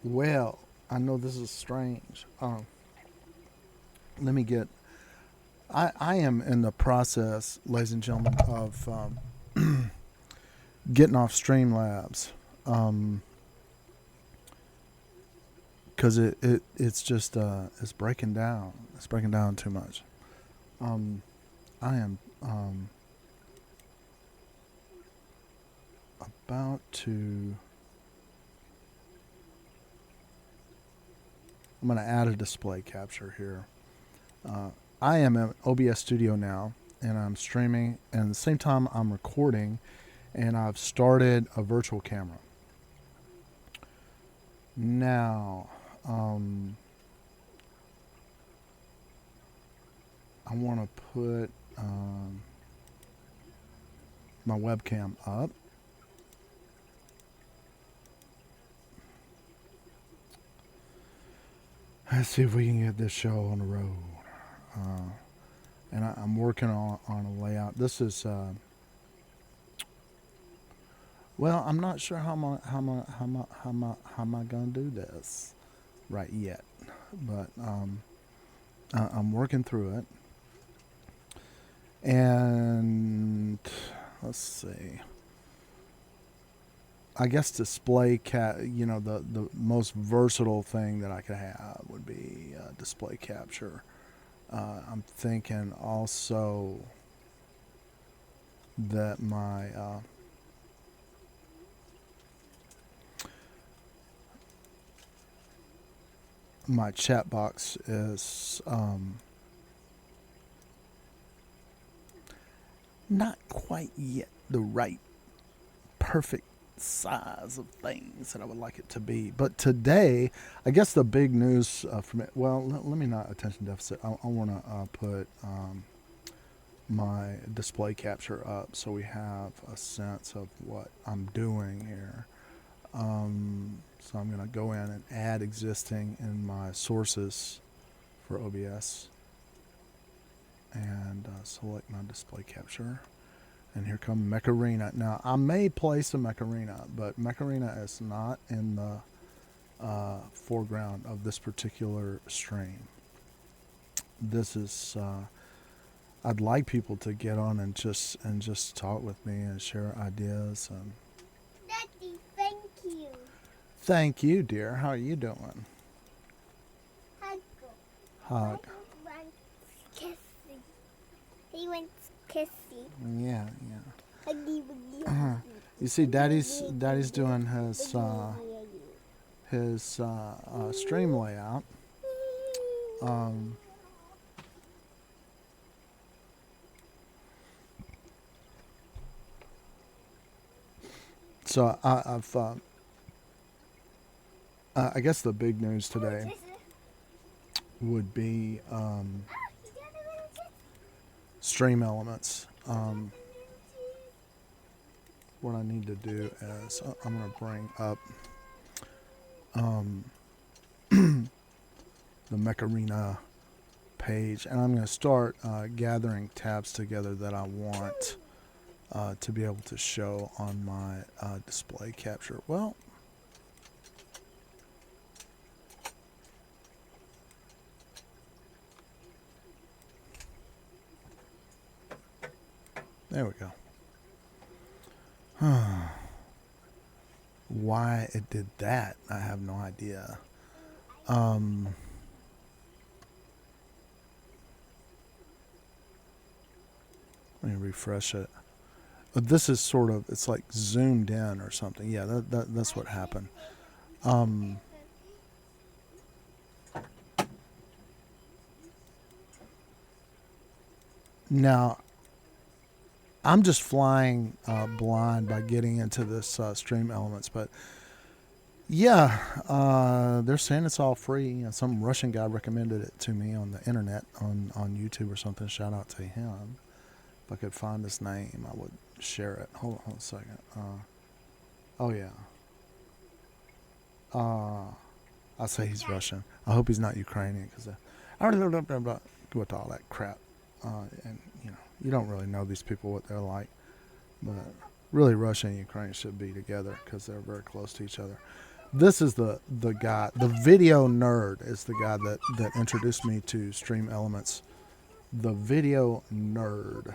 Well, I know this is strange. Let me get. I am in the process, ladies and gentlemen, of getting off Streamlabs because it's just it's breaking down. It's breaking down too much. Um, I am about to. I'm going to add a display capture here. Uh, I am in OBS Studio now, and I'm streaming, and at the same time I'm recording, and I've started a virtual camera. Now, I want to put my webcam up. Let's see if we can get this show on the road. And I'm working on a layout. This is well, I'm not sure how am I gonna do this right yet, but I'm working through it. And let's see. I guess display the most versatile thing that I could have would be display capture. I'm thinking also that my chat box is not quite yet the right perfect size of things that I would like it to be. But today, I guess the big news for me, well, let me not attention deficit. I want to put my display capture up so we have a sense of what I'm doing here. So I'm going to go in and add existing in my sources for OBS and select my display capture. And here comes Mech-Arena. Now, I may play some Mech-Arena, but Mech-Arena is not in the foreground of this particular stream. This is, I'd like people to get on and just talk with me and share ideas. And Daddy, thank you. thank you, dear. How are you doing? Hug. Hug. Wants kissing. He wants kissing. Yeah. Huggy, wuggy, huggy. You see, Daddy's doing his stream layout. So I've I guess the big news today would be Stream Elements. What I need to do is I'm going to bring up the Mech-Arena page, and I'm going to start gathering tabs together that I want to be able to show on my display capture. Well, there we go. Why it did that, I have no idea. Let me refresh it. This is sort of, it's like zoomed in or something. Yeah, that's what happened. Now, I'm just flying blind by getting into this Stream Elements, but yeah, they're saying it's all free. Some Russian guy recommended it to me on the internet, on YouTube or something. Shout out to him. If I could find his name, I would share it. Hold on a second. Oh yeah. I say he's Russian. I hope he's not Ukrainian because with all that crap, and you don't really know these people what they're like, but Really, Russia and Ukraine should be together because they're very close to each other. This is the guy, the video nerd is the guy that introduced me to Stream Elements. The video nerd.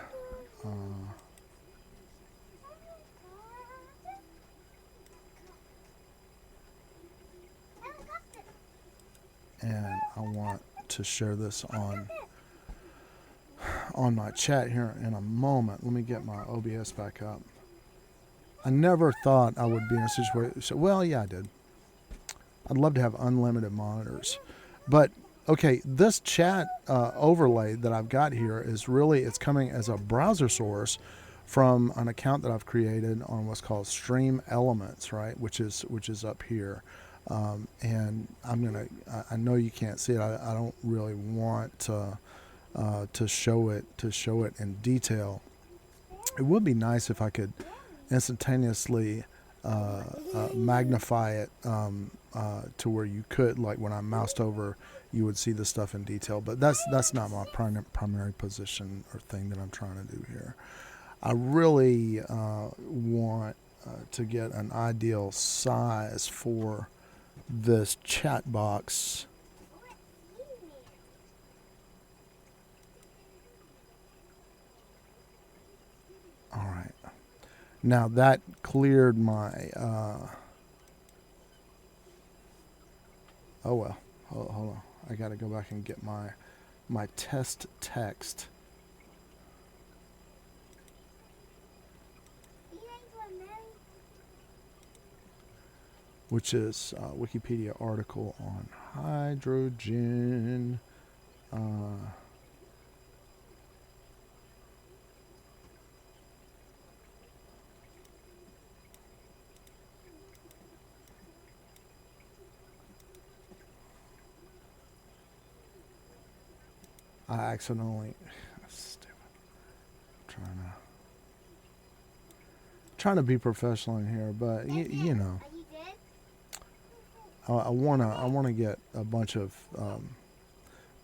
And I want to share this on my chat here in a moment. Let me get my OBS back up. I never thought I would be in a situation. Well, yeah, I did. I'd love to have unlimited monitors. But, okay, this chat overlay that I've got here is really, it's coming as a browser source from an account that I've created on what's called Stream Elements, right? Which is up here. And I know you can't see it. I don't really want to show it in detail. It would be nice if I could instantaneously magnify it to where you could, like when I moused over, you would see the stuff in detail. But that's not my primary position or thing that I'm trying to do here. I really want to get an ideal size for this chat box. All right. Now that cleared my, oh well, hold on. I got to go back and get my test text. Which is a Wikipedia article on hydrogen. I accidentally, stupid. Trying to be professional in here, but you know. I wanna get a bunch of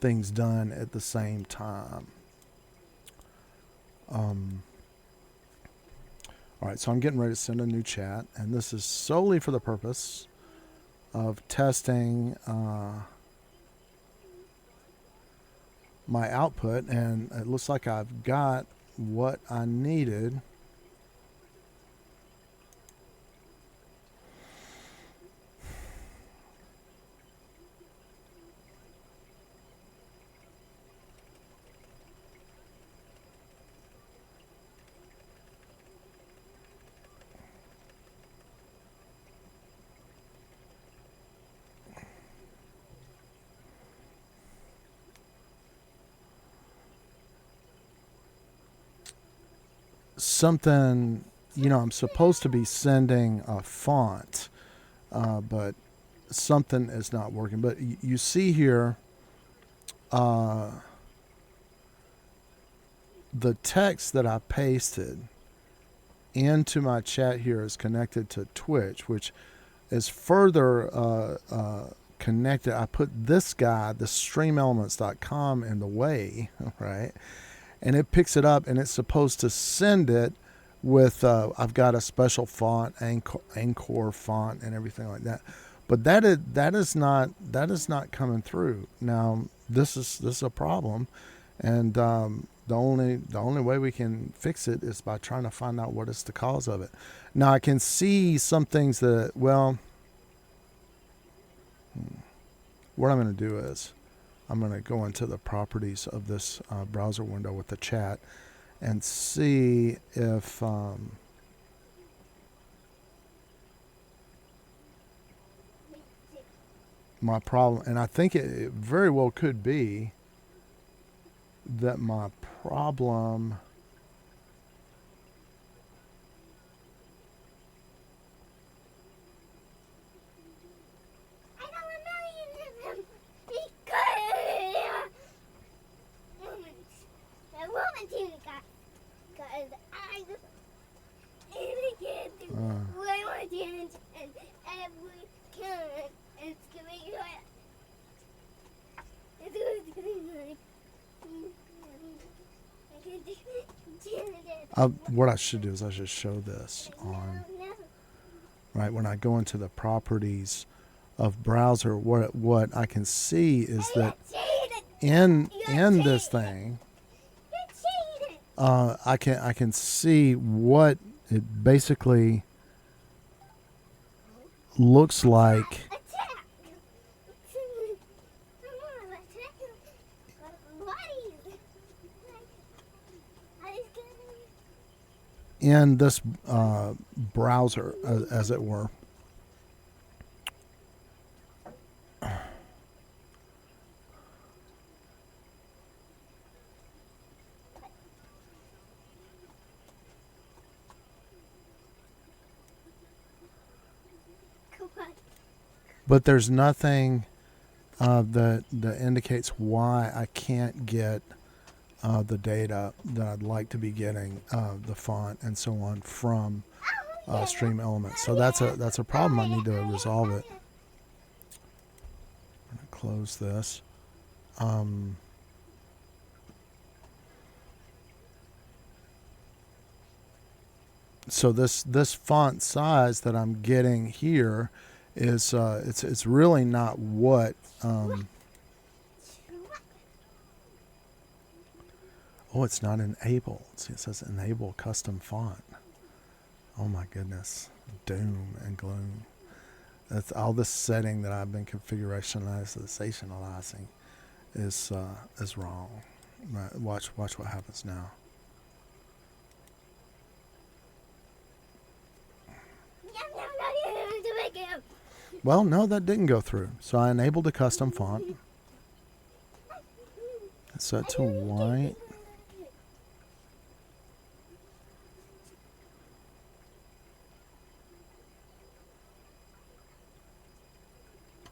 things done at the same time. All right, so I'm getting ready to send a new chat, and this is solely for the purpose of testing my output, and it looks like I've got what I needed. Something, I'm supposed to be sending a font, but something is not working. But you see here, the text that I pasted into my chat here is connected to Twitch, which is further connected. I put this guy, the streamelements.com, in the way, right? And it picks it up, and it's supposed to send it with, I've got a special font, Anchor font, and everything like that. But that is not coming through. Now this is a problem, and the only way we can fix it is by trying to find out what is the cause of it. Now I can see some things that, well, what I'm going to do is, I'm going to go into the properties of this browser window with the chat and see if my problem, and I think it very well could be that my problem What I should do is I should show this on, right, when I go into the properties of browser, what I can see is that in this thing, I can see what it basically looks like in this browser, as it were. But there's nothing that indicates why I can't get the data that I'd like to be getting, the font and so on, from Stream Elements. So that's a problem. I need to resolve it. I'm gonna close this. So this font size that I'm getting here is it's really not what. Oh, it's not enabled. See, it says enable custom font. Oh my goodness, doom and gloom. That's all this setting that I've been configurationalizing is wrong. Right, watch what happens now. Well, no, that didn't go through. So I enabled a custom font. It's set to white.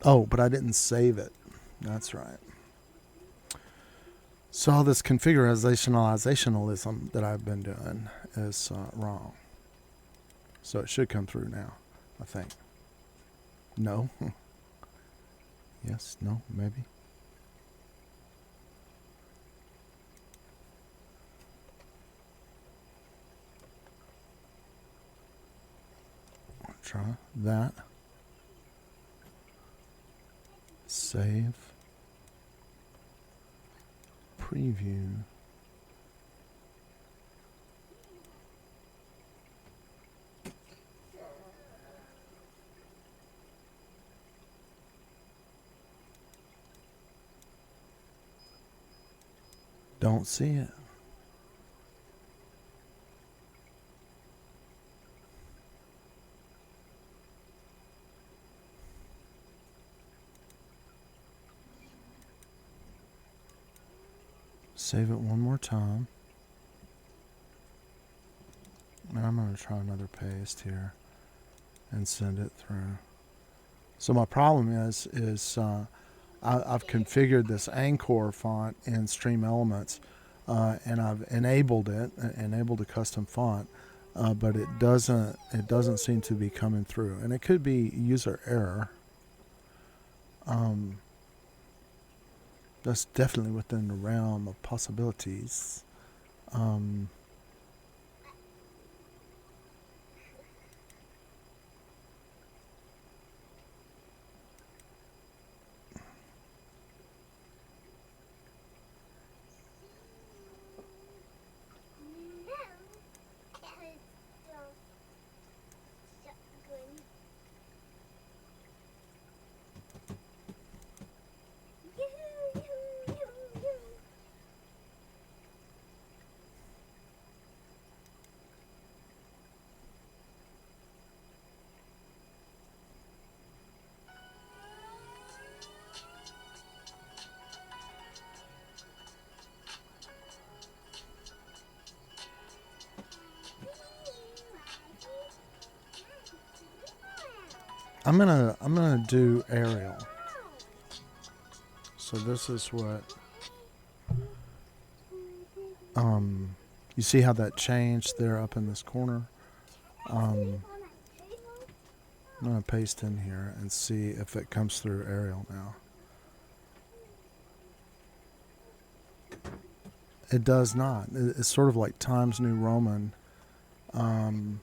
Oh, but I didn't save it. That's right. So all this configurationalism that I've been doing is wrong. So it should come through now, I think. No. Yes, no, maybe. Try that. Save. Preview. Don't see it. Save it one more time. And I'm going to try another paste here and send it through. So my problem is I've configured this Anchor font in Stream Elements, and I've enabled a custom font, but it doesn't seem to be coming through, and it could be user error. That's definitely within the realm of possibilities. I'm gonna do Arial. So this is what you see how that changed there up in this corner. I'm gonna paste in here and see if it comes through Arial now. It does not. It's sort of like Times New Roman. No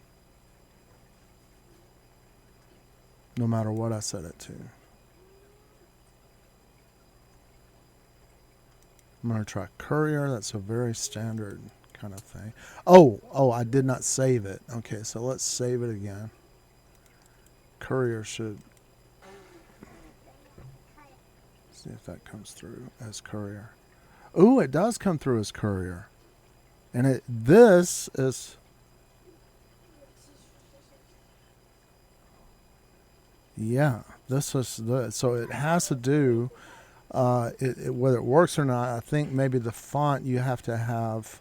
matter what I set it to. I'm going to try Courier. That's a very standard kind of thing. Oh, I did not save it. Okay, so let's save it again. Courier should... see if that comes through as Courier. Ooh, it does come through as Courier. And this is... yeah, this is the... so it has to do... whether it works or not, I think maybe the font you have to have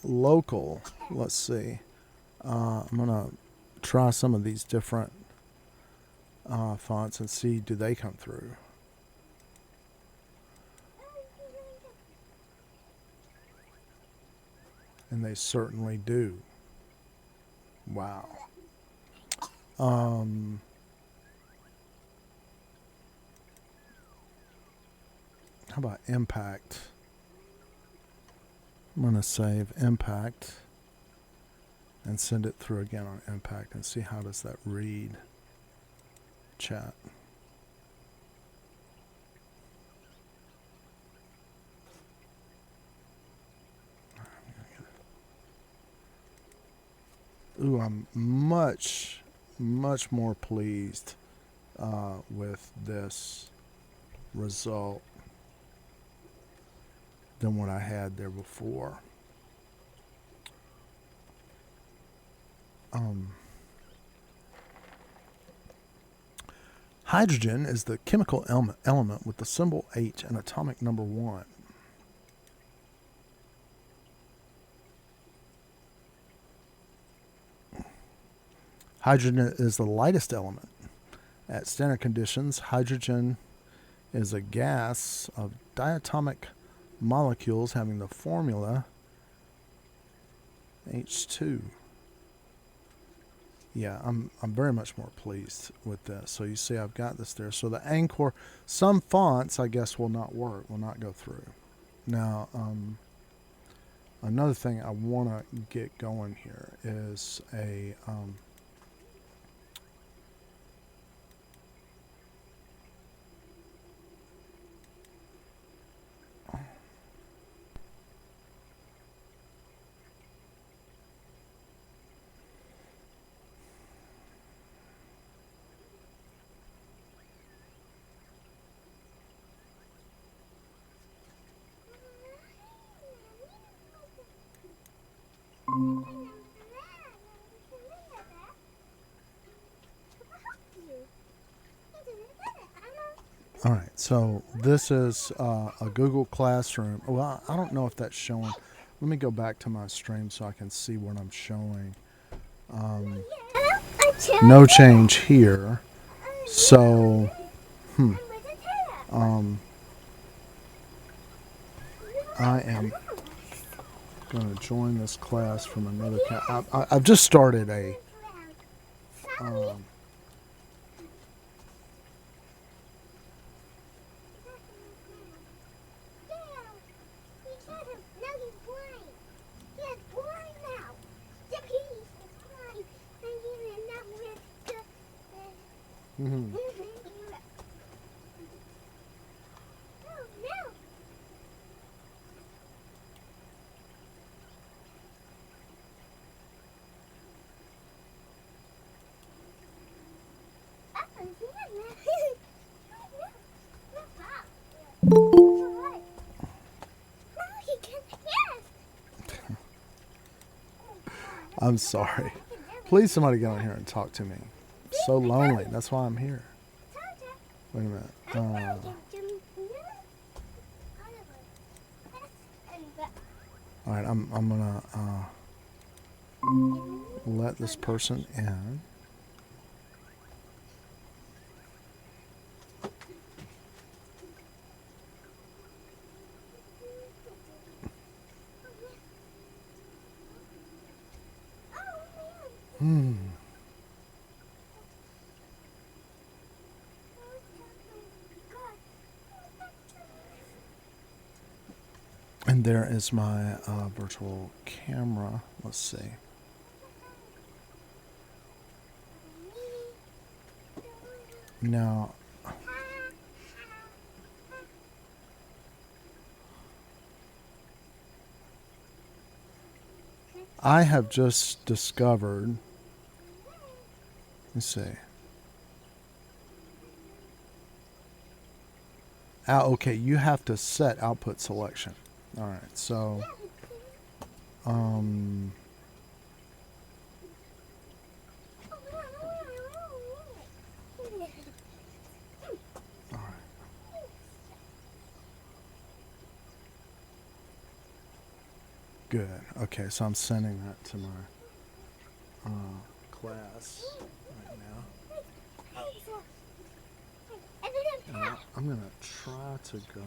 local. Let's see. I'm going to try some of these different fonts and see do they come through. And they certainly do. Wow. How about impact? I'm going to save impact and send it through again on impact and see how does that read. Chat. Ooh, I'm much more pleased with this result than what I had there before. Hydrogen is the chemical element with the symbol H and atomic number 1. Hydrogen is the lightest element. At standard conditions, hydrogen is a gas of diatomic molecules having the formula H2. Yeah, I'm very much more pleased with this. So you see I've got this there. So the Angkor, some fonts I guess will not work, will not go through. Now, another thing I want to get going here is a... all right, so this is a Google Classroom. Well, I don't know if that's showing. Let me go back to my stream so I can see what I'm showing. No change here. So, I am going to join this class from another I've just started a... I'm sorry. Please somebody get on here and talk to me. I'm so lonely. That's why I'm here. Wait a minute. All right, I'm gonna let this person in. And there is my virtual camera. Let's see. Now, I have just discovered. Let's see. Okay, you have to set output selection. All right, so um, all right. Good. Okay, so I'm sending that to my class right now. And I'm gonna try to go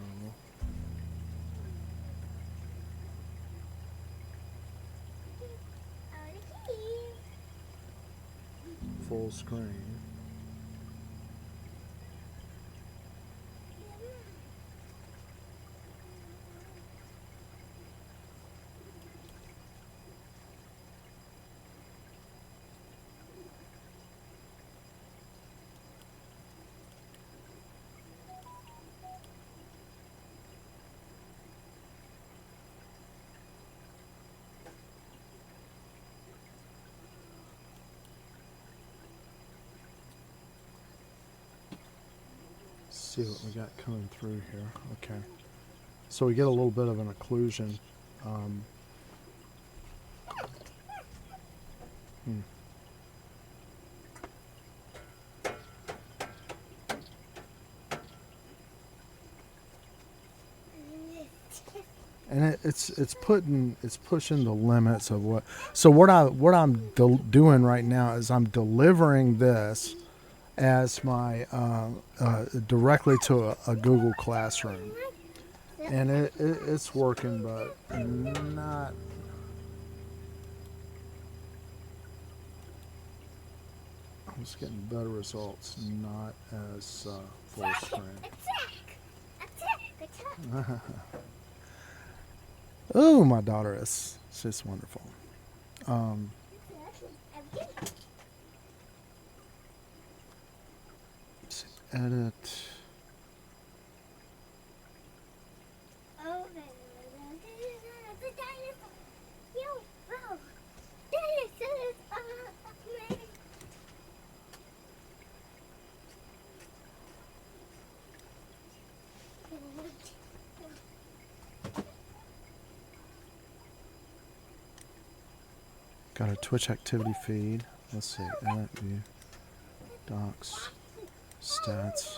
full screen. See what we got coming through here. Okay. So we get a little bit of an occlusion. Hmm. And it's pushing the limits of what. So what I'm doing right now is I'm delivering this as my directly to a Google Classroom, and it's working, but not. I'm just getting better results, not as full screen. Oh, my daughter is just wonderful. Let's see, edit. Got a Twitch activity feed. Let's see, edit, view, docs, stats.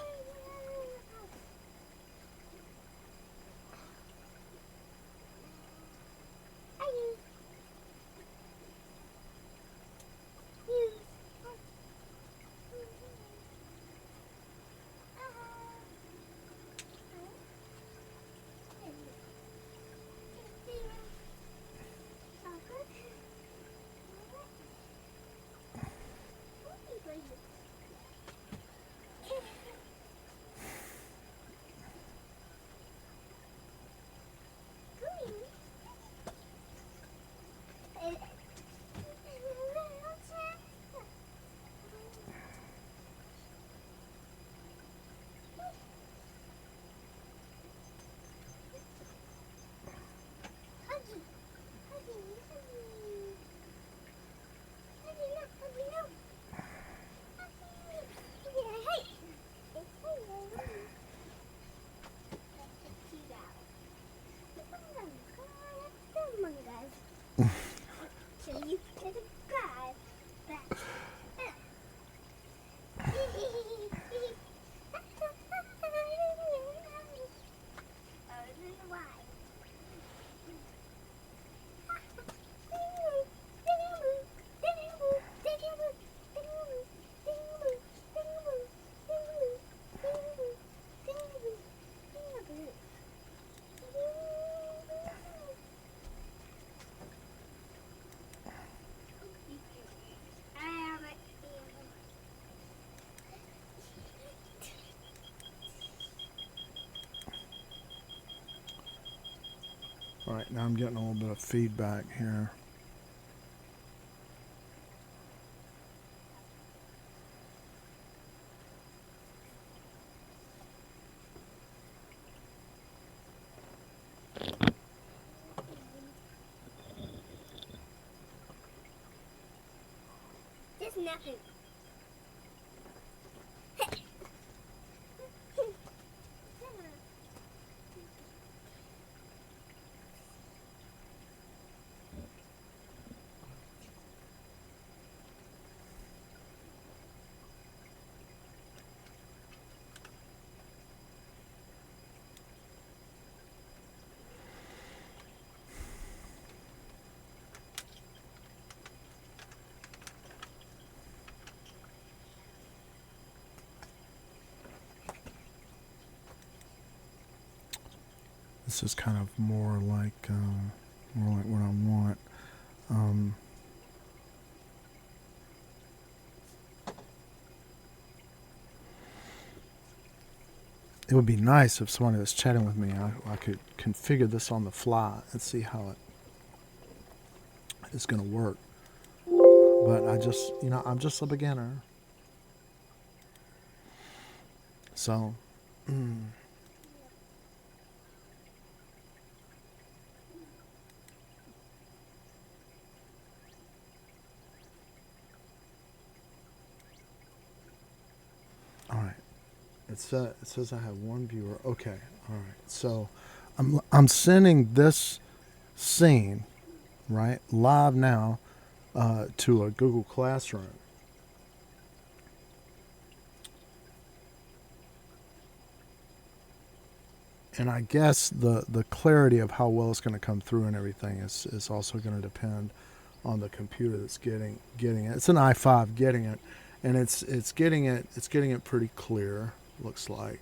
right, now I'm getting a little bit of feedback here. There's nothing. This is kind of more like what I want. It would be nice if somebody was chatting with me, I could configure this on the fly and see how it is going to work. But I'm just a beginner. So, all right. It says I have one viewer. Okay. All right. So, I'm sending this scene, right, live now, to a Google Classroom. And I guess the clarity of how well it's going to come through and everything is also going to depend on the computer that's getting it. It's an i5 getting it, and it's getting it pretty clear. Looks like.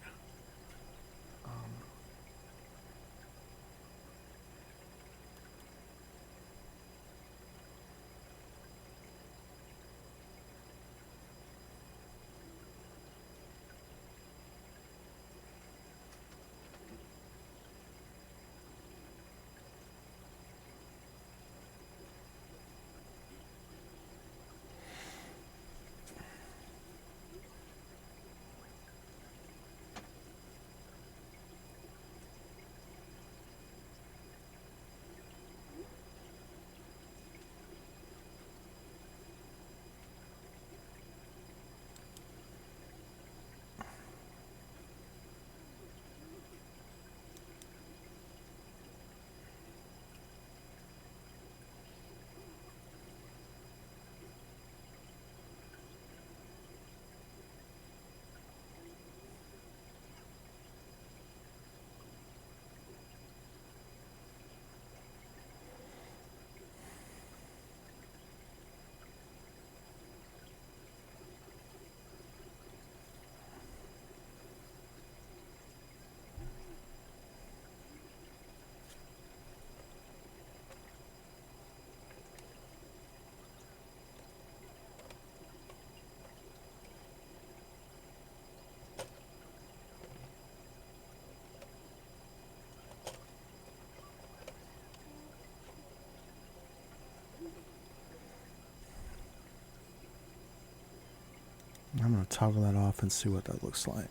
I'm going to toggle that off and see what that looks like.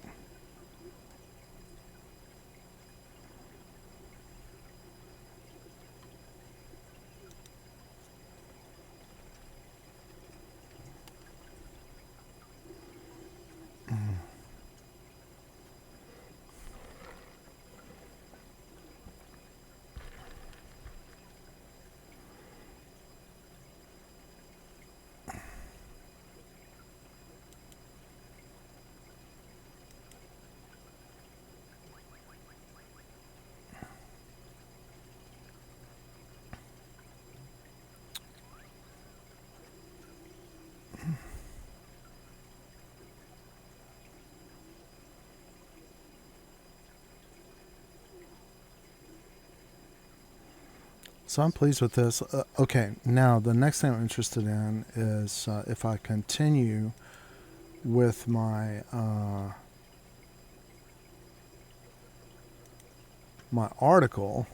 So I'm pleased with this. Okay, now the next thing I'm interested in is if I continue with my my article,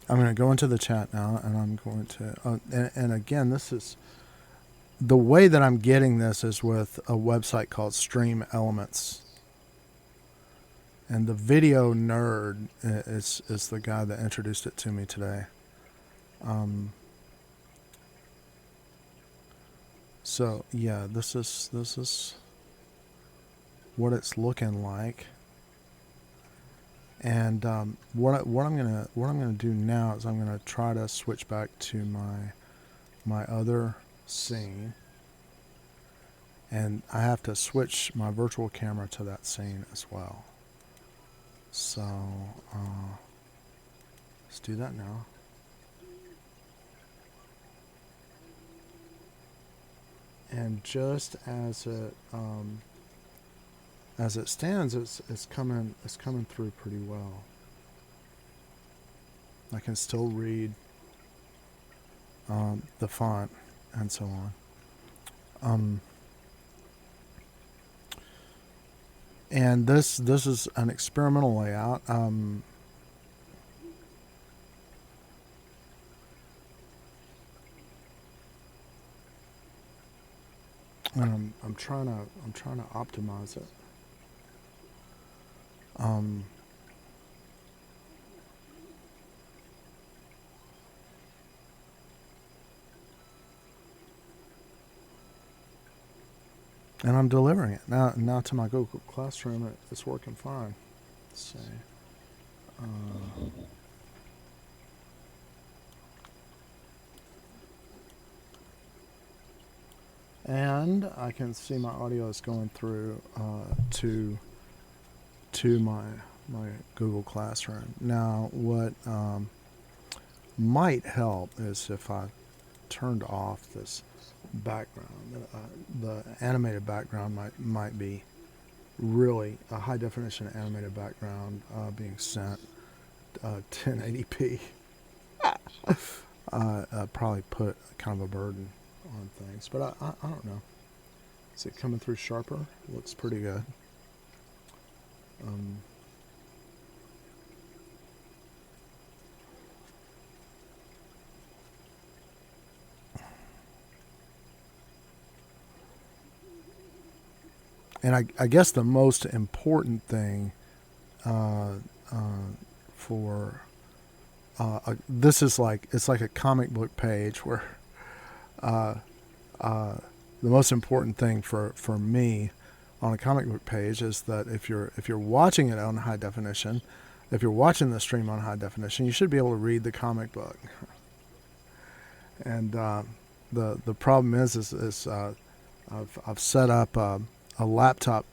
I'm going to go into the chat now, and I'm going to, and again, this is the way that I'm getting this is with a website called Stream Elements, and the video nerd is the guy that introduced it to me today. So yeah, this is what it's looking like. And what I'm gonna do now is I'm gonna try to switch back to my other scene, and I have to switch my virtual camera to that scene as well. So let's do that now. And just as it stands, it's coming through pretty well. I can still read the font and so on. And this is an experimental layout. And I'm trying to optimize it. And I'm delivering it now to my Google Classroom. It's working fine. Let's see. And I can see my audio is going through to my Google Classroom. Now, what might help is if I turned off this background. The animated background might be really a high definition animated background being sent 1080p. Probably put kind of a burden on things, but I don't know. Is it coming through sharper? Looks pretty good. And I guess the most important thing for this is it's like a comic book page where the most important thing for me on a comic book page is that if you're watching it on high definition, if you're watching the stream on high definition, you should be able to read the comic book. And the problem is I've set up a laptop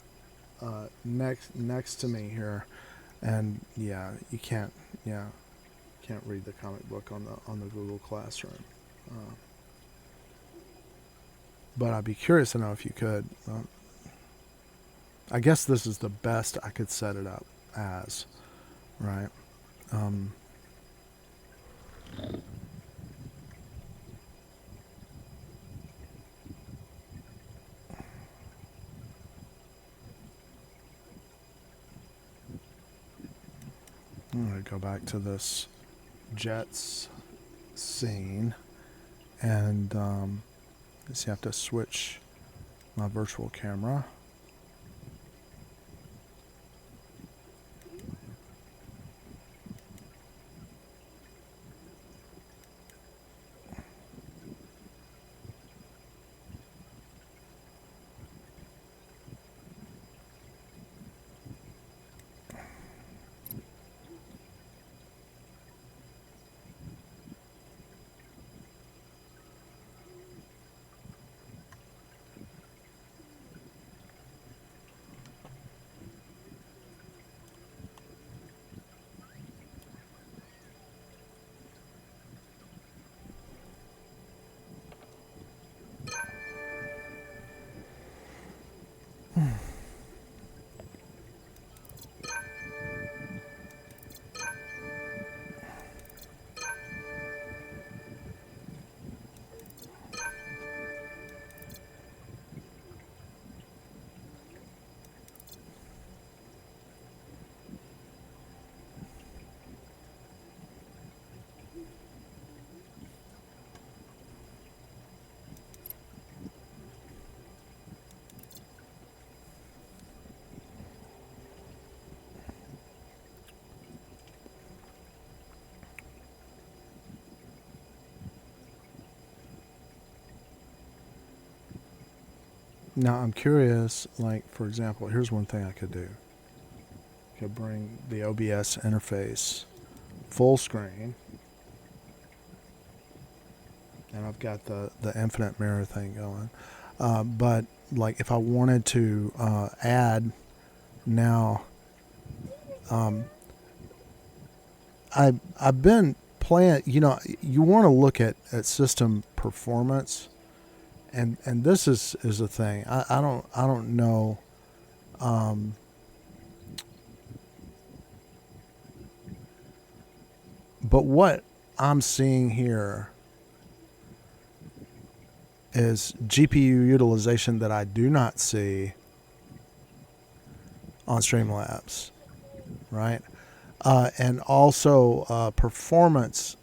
next to me here, and yeah, you can't read the comic book on the Google Classroom. But I'd be curious to know if you could. I guess this is the best I could set it up as, right? I'm going to go back to this Jets scene, and just have to switch my virtual camera. Now I'm curious, like for example, here's one thing I could do. I could bring the OBS interface full screen, and I've got the infinite mirror thing going. But like if I wanted to add now, I've been playing. You know, you want to look at system performance, and this is a thing. I don't know. But what I'm seeing here is GPU utilization that I do not see on Streamlabs, right? And also performance.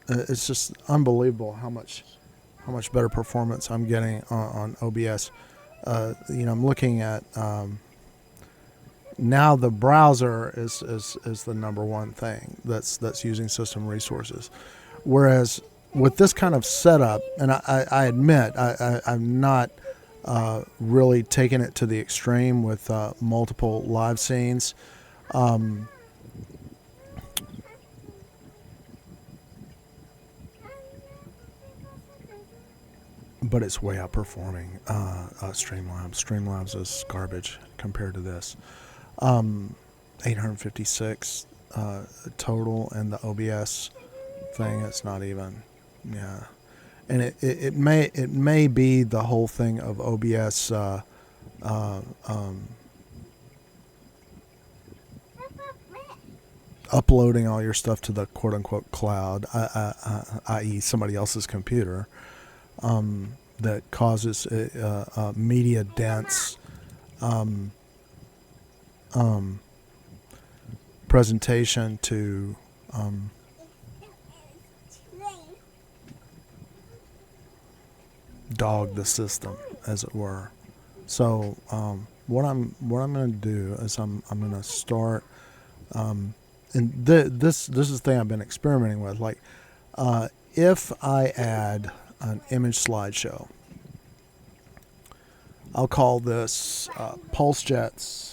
It's just unbelievable how much better performance I'm getting on OBS. You know, I'm looking at now the browser is the number one thing that's using system resources, whereas with this kind of setup, and I admit I'm not really taking it to the extreme with multiple live scenes. But it's way outperforming Streamlabs. Streamlabs is garbage compared to this. 856 total, and the OBS thing, it's not even. Yeah, and it may be the whole thing of OBS uploading all your stuff to the quote unquote cloud, i.e. somebody else's computer, that causes media dense presentation to dog the system, as it were. So what I'm going to do is I'm going to start, and this is the thing I've been experimenting with. Like if I add an image slideshow, I'll call this PulseJets.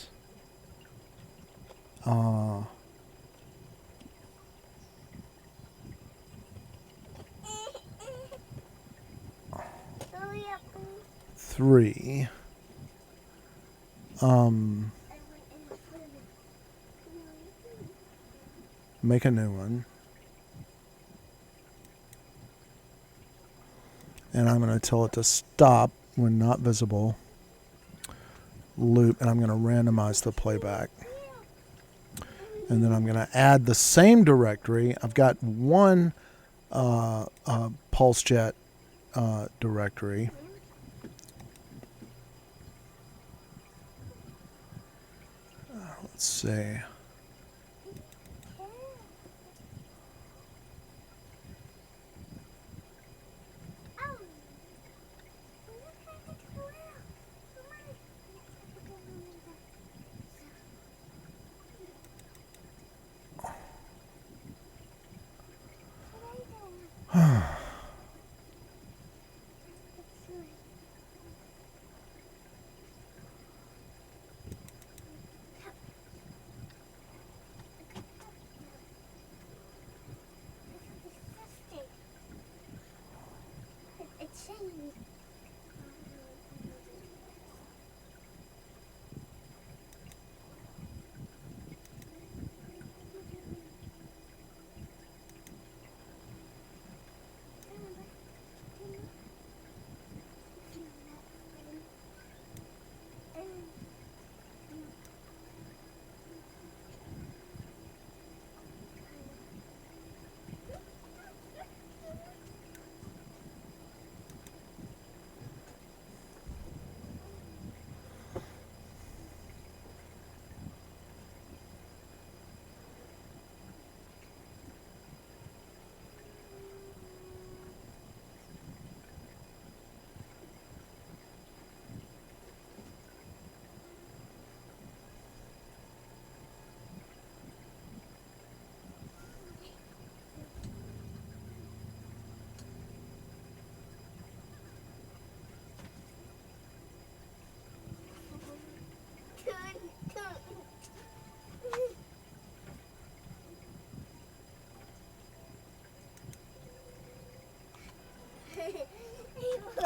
Three. Make a new one. And I'm going to tell it to stop when not visible. Loop, and I'm going to randomize the playback. And then I'm going to add the same directory. I've got one PulseJet directory. Let's see.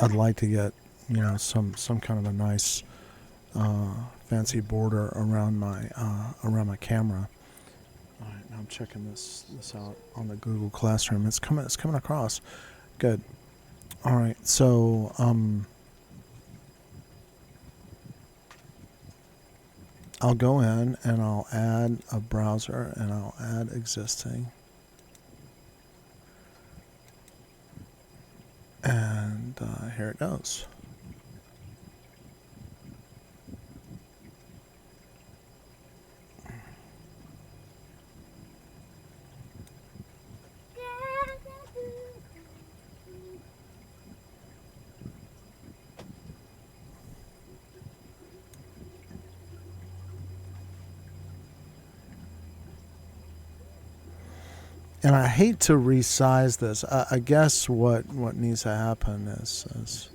I'd like to get, some kind of a nice fancy border around my camera. All right, now I'm checking this out on the Google Classroom. It's coming across. Good. All right, so I'll go in and I'll add a browser and I'll add existing. And here it goes. And I hate to resize this. I guess what needs to happen is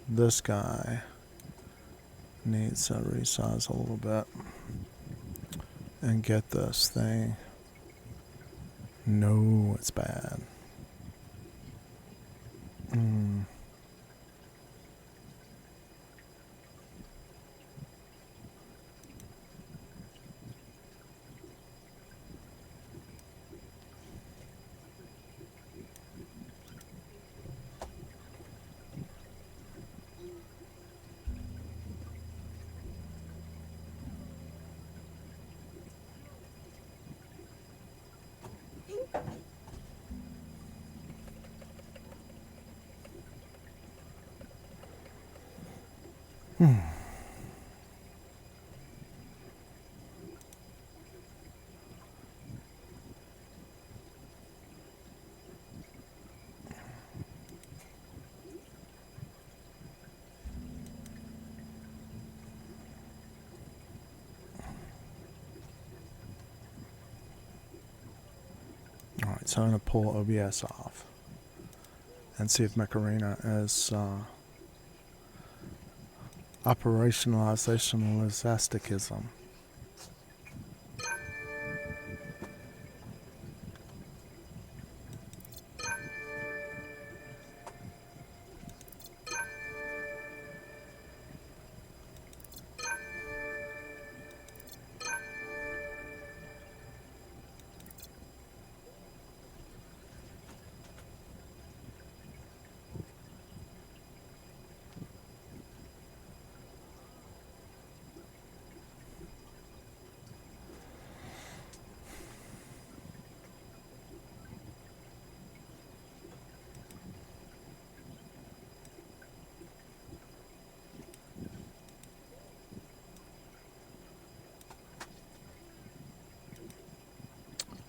this guy needs to resize a little bit and get this thing. No, it's bad. Alright, so I'm going to pull OBS off and see if Macarena is operationalization elasticism.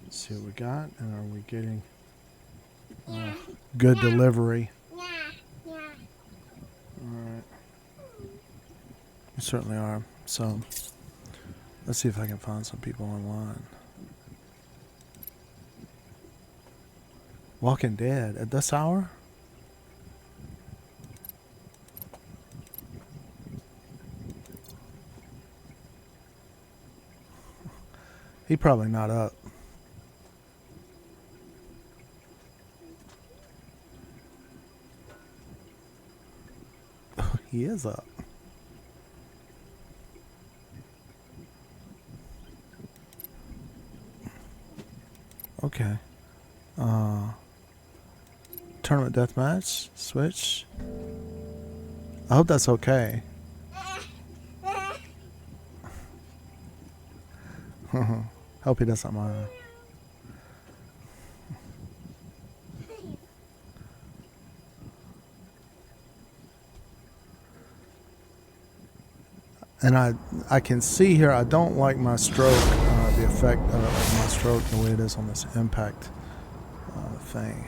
See what we got, and are we getting good delivery? Alright. We certainly are. So, let's see if I can find some people online. Walking Dead at this hour? He probably not up. He is up. Okay. Tournament deathmatch. Switch. I hope that's okay. Hope he doesn't mind. And I can see here, I don't like my stroke, the effect of my stroke, the way it is on this impact thing.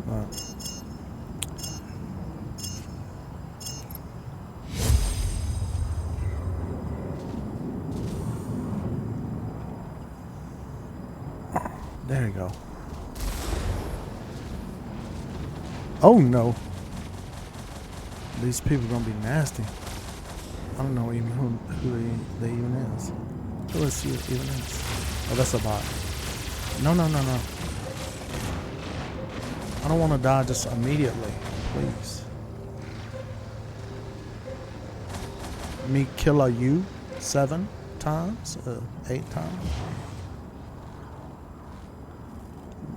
But there you go. Oh no. These people are going to be nasty. I don't know even who they even is. Who is he even is? Oh, that's a bot. No. I don't want to die just immediately. Please. me kill a you 7 times, 8 times.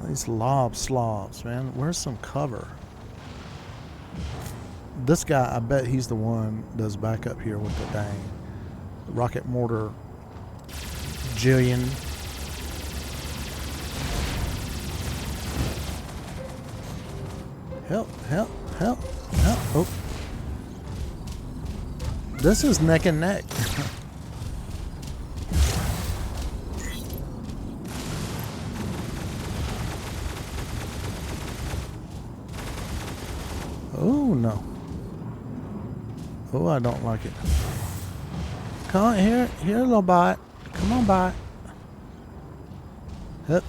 These lob slobs, man. Where's some cover? This guy, I bet he's the one that's back up here with the dang rocket mortar jillion. Help, help, help, help. Oh. This is neck and neck. Oh no. Oh, I don't like it. Come on, here, little bot. Come on, bot. Yep.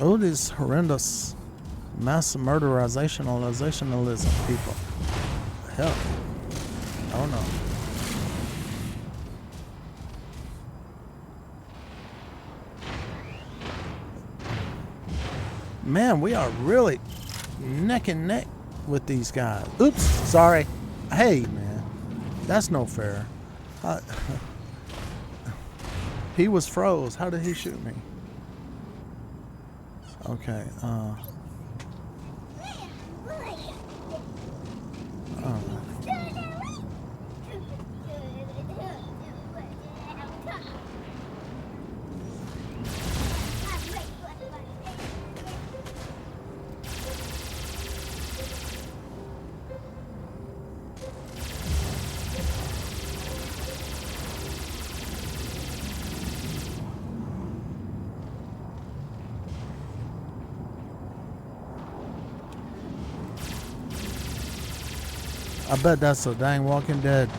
Oh, these horrendous mass murderizationalism people. Hell. Oh no. Man, we are really neck and neck with these guys. Oops, sorry. Hey, man, that's no fair. He was froze. How did he shoot me? Okay, I bet that's a dang Walking Dead.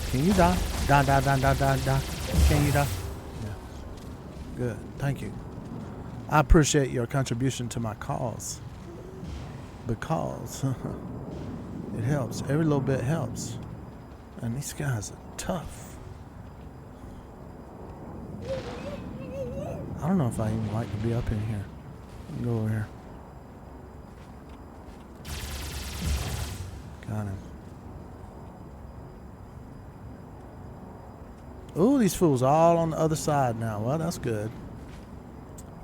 Can you die? Die. Can you die? Yeah. Good. Thank you. I appreciate your contribution to my cause. Because it helps. Every little bit helps. And these guys are tough. I don't know if I even like to be up in here. Go over here. Got him. Ooh, these fools all on the other side now. Well, that's good.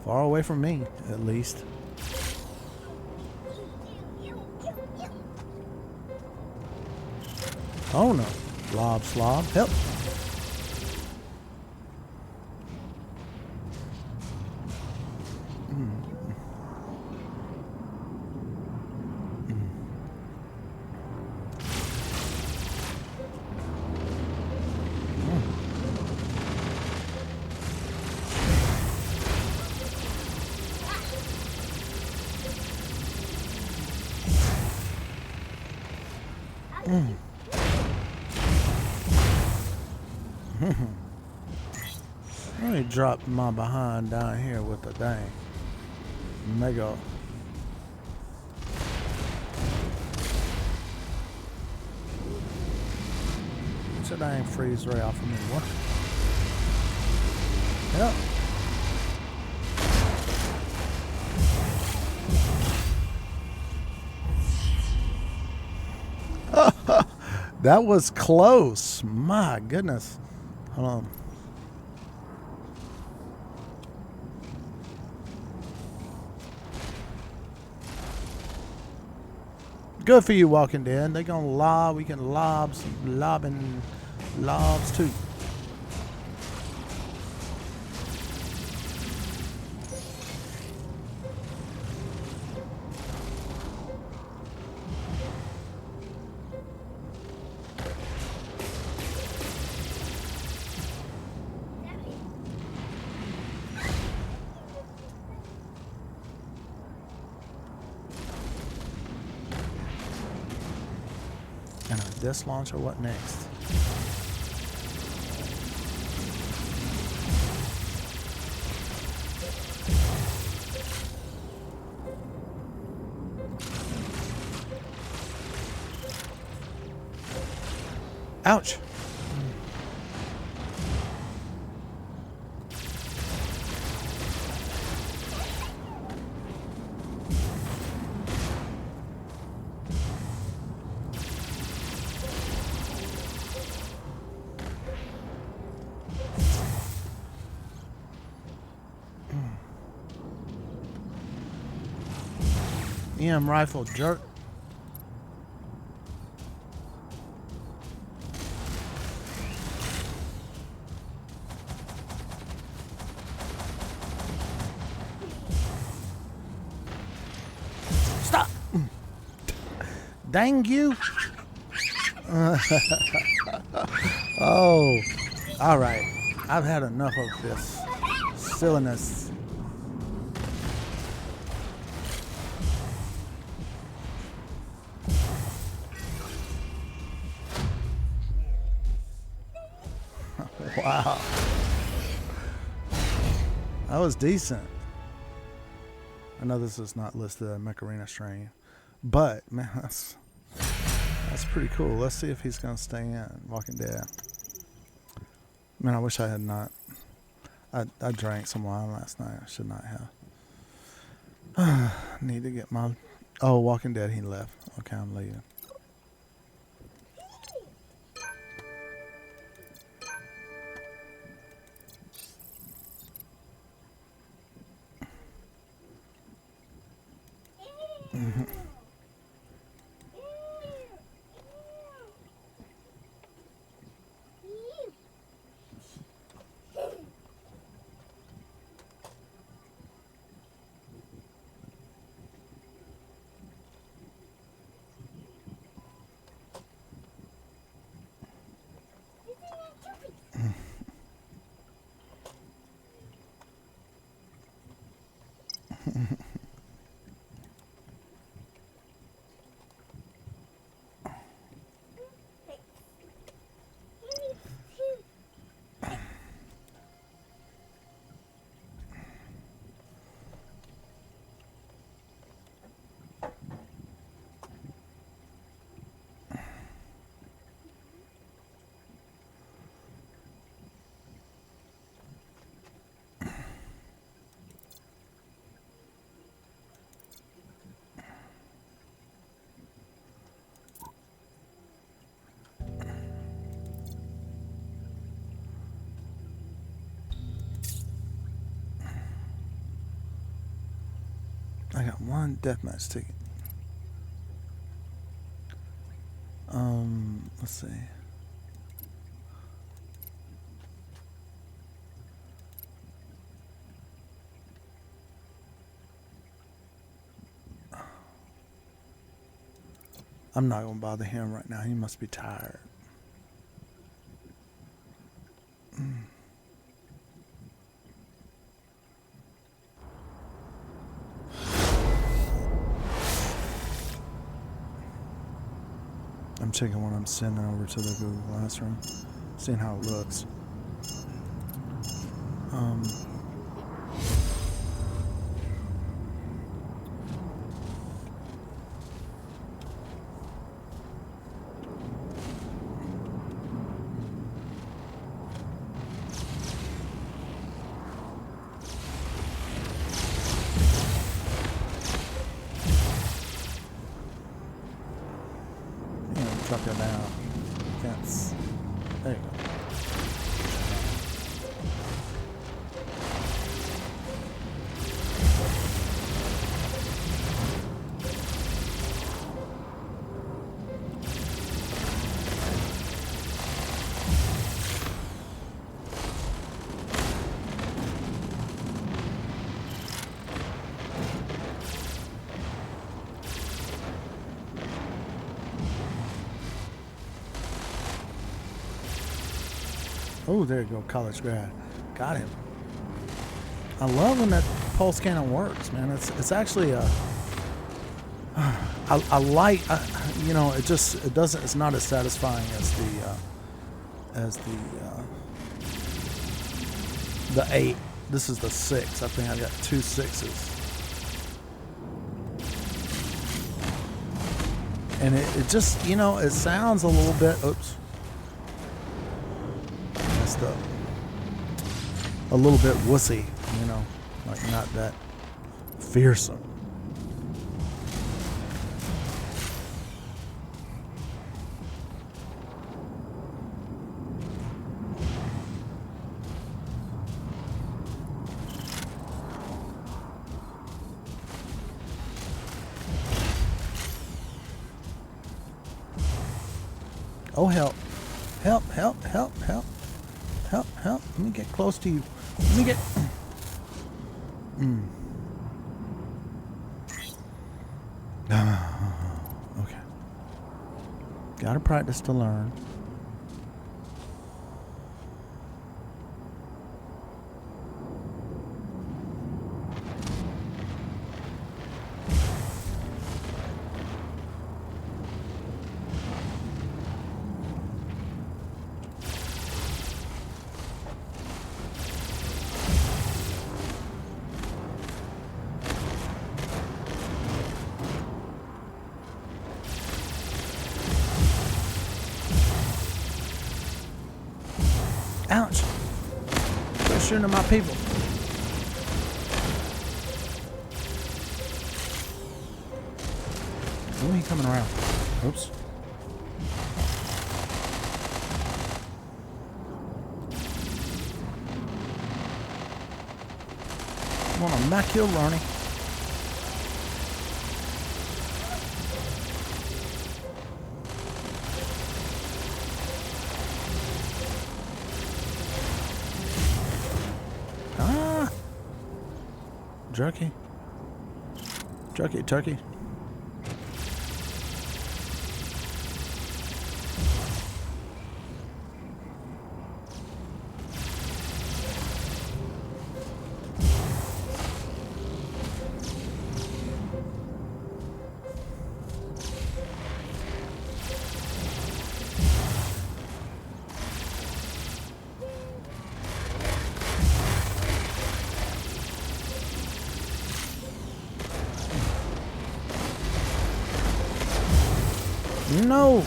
Far away from me, at least. Oh no. Lob slob. Help. Let me drop my behind down here with the dang mega. Get your dang freeze ray off of me. What? Yep. That was close. My goodness. Hold on. Good for you, Walking Dead. They're gonna lob. We can lob some lobbing lobs too. And a disc launcher, what next? Ouch. EM rifle jerk. Stop! Dang you! Oh, all right. I've had enough of this silliness. Wow. That was decent. I know this is not listed as Macarena strain, but man, that's pretty cool. Let's see if he's gonna stay in Walking Dead. Man, I wish I had not. I drank some wine last night. I should not have. Need to get my. Oh, Walking Dead. He left. Okay, I'm leaving. I got one deathmatch ticket. Let's see. I'm not gonna bother him right now. He must be tired. I'm checking what I'm sending over to the Google Classroom, seeing how it looks. Drop that down. Fence. There you go. Oh, there you go, college grad. Got him. I love when that pulse cannon works, man. It's actually a. I like, you know, it doesn't. It's not as satisfying as the 8. This is the 6. I think I got 2 6s. And it just, you know, it sounds a little bit. Oops. just a little bit wussy, you know, like not that fearsome. Oh, help. Help, help, help, help. Help, help. Let me get close to you. Let me get... Okay. Gotta practice to learn. Ouch! They're shooting at my people. Oh, he's coming around. Oops. I'm gonna knock you, Ronnie. Ah! Jerky. Jerky, turkey. No!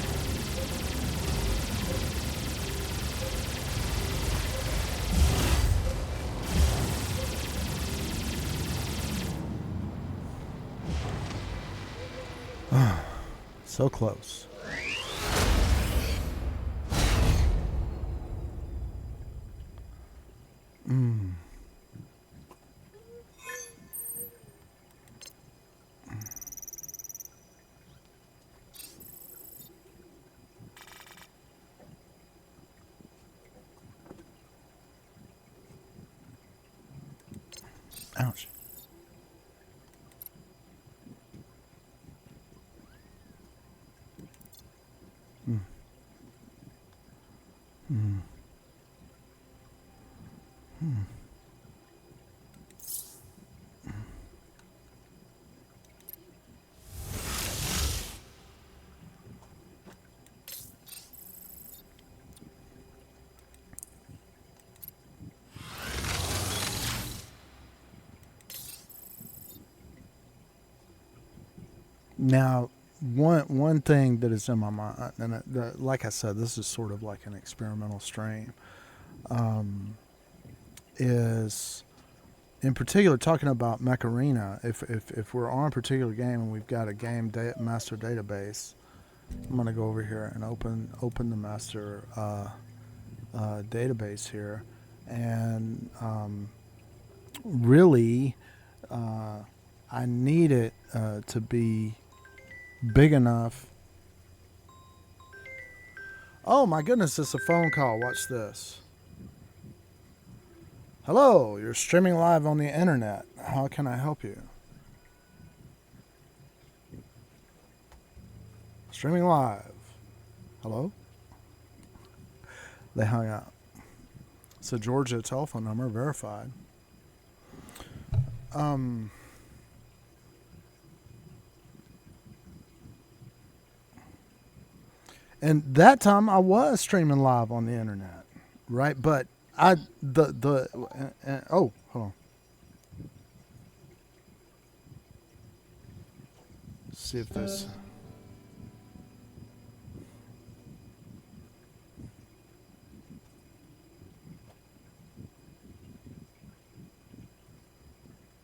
So close. Ouch. Now, one thing that is in my mind, and like I said, this is sort of like an experimental stream, is in particular talking about Macarena. If we're on a particular game and we've got a game master database, I'm gonna go over here and open the master database here, and really, I need it to be big enough. Oh my goodness, it's a phone call. Watch this. Hello, you're streaming live on the internet. How can I help you? Streaming live. Hello? They hung up. It's a Georgia telephone number, verified. And that time I was streaming live on the internet, right? But oh, hold on. Let's see if this.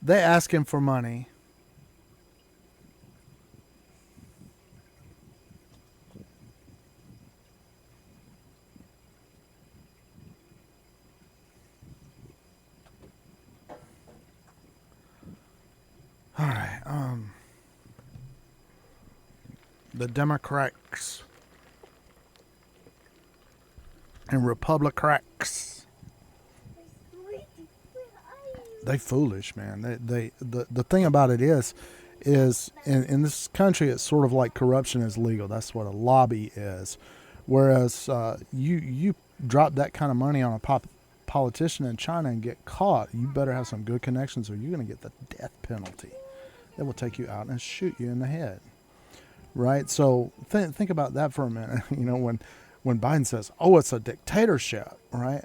They ask him for money. All right. The Democrats and Republicrats. Where are you? They foolish, man. The thing about it is in this country it's sort of like corruption is legal. That's what a lobby is. Whereas you drop that kind of money on a politician in China and get caught, you better have some good connections or you're going to get the death penalty. They will take you out and shoot you in the head. Right? So think about that for a minute. You know, when Biden says, "Oh, it's a dictatorship," right?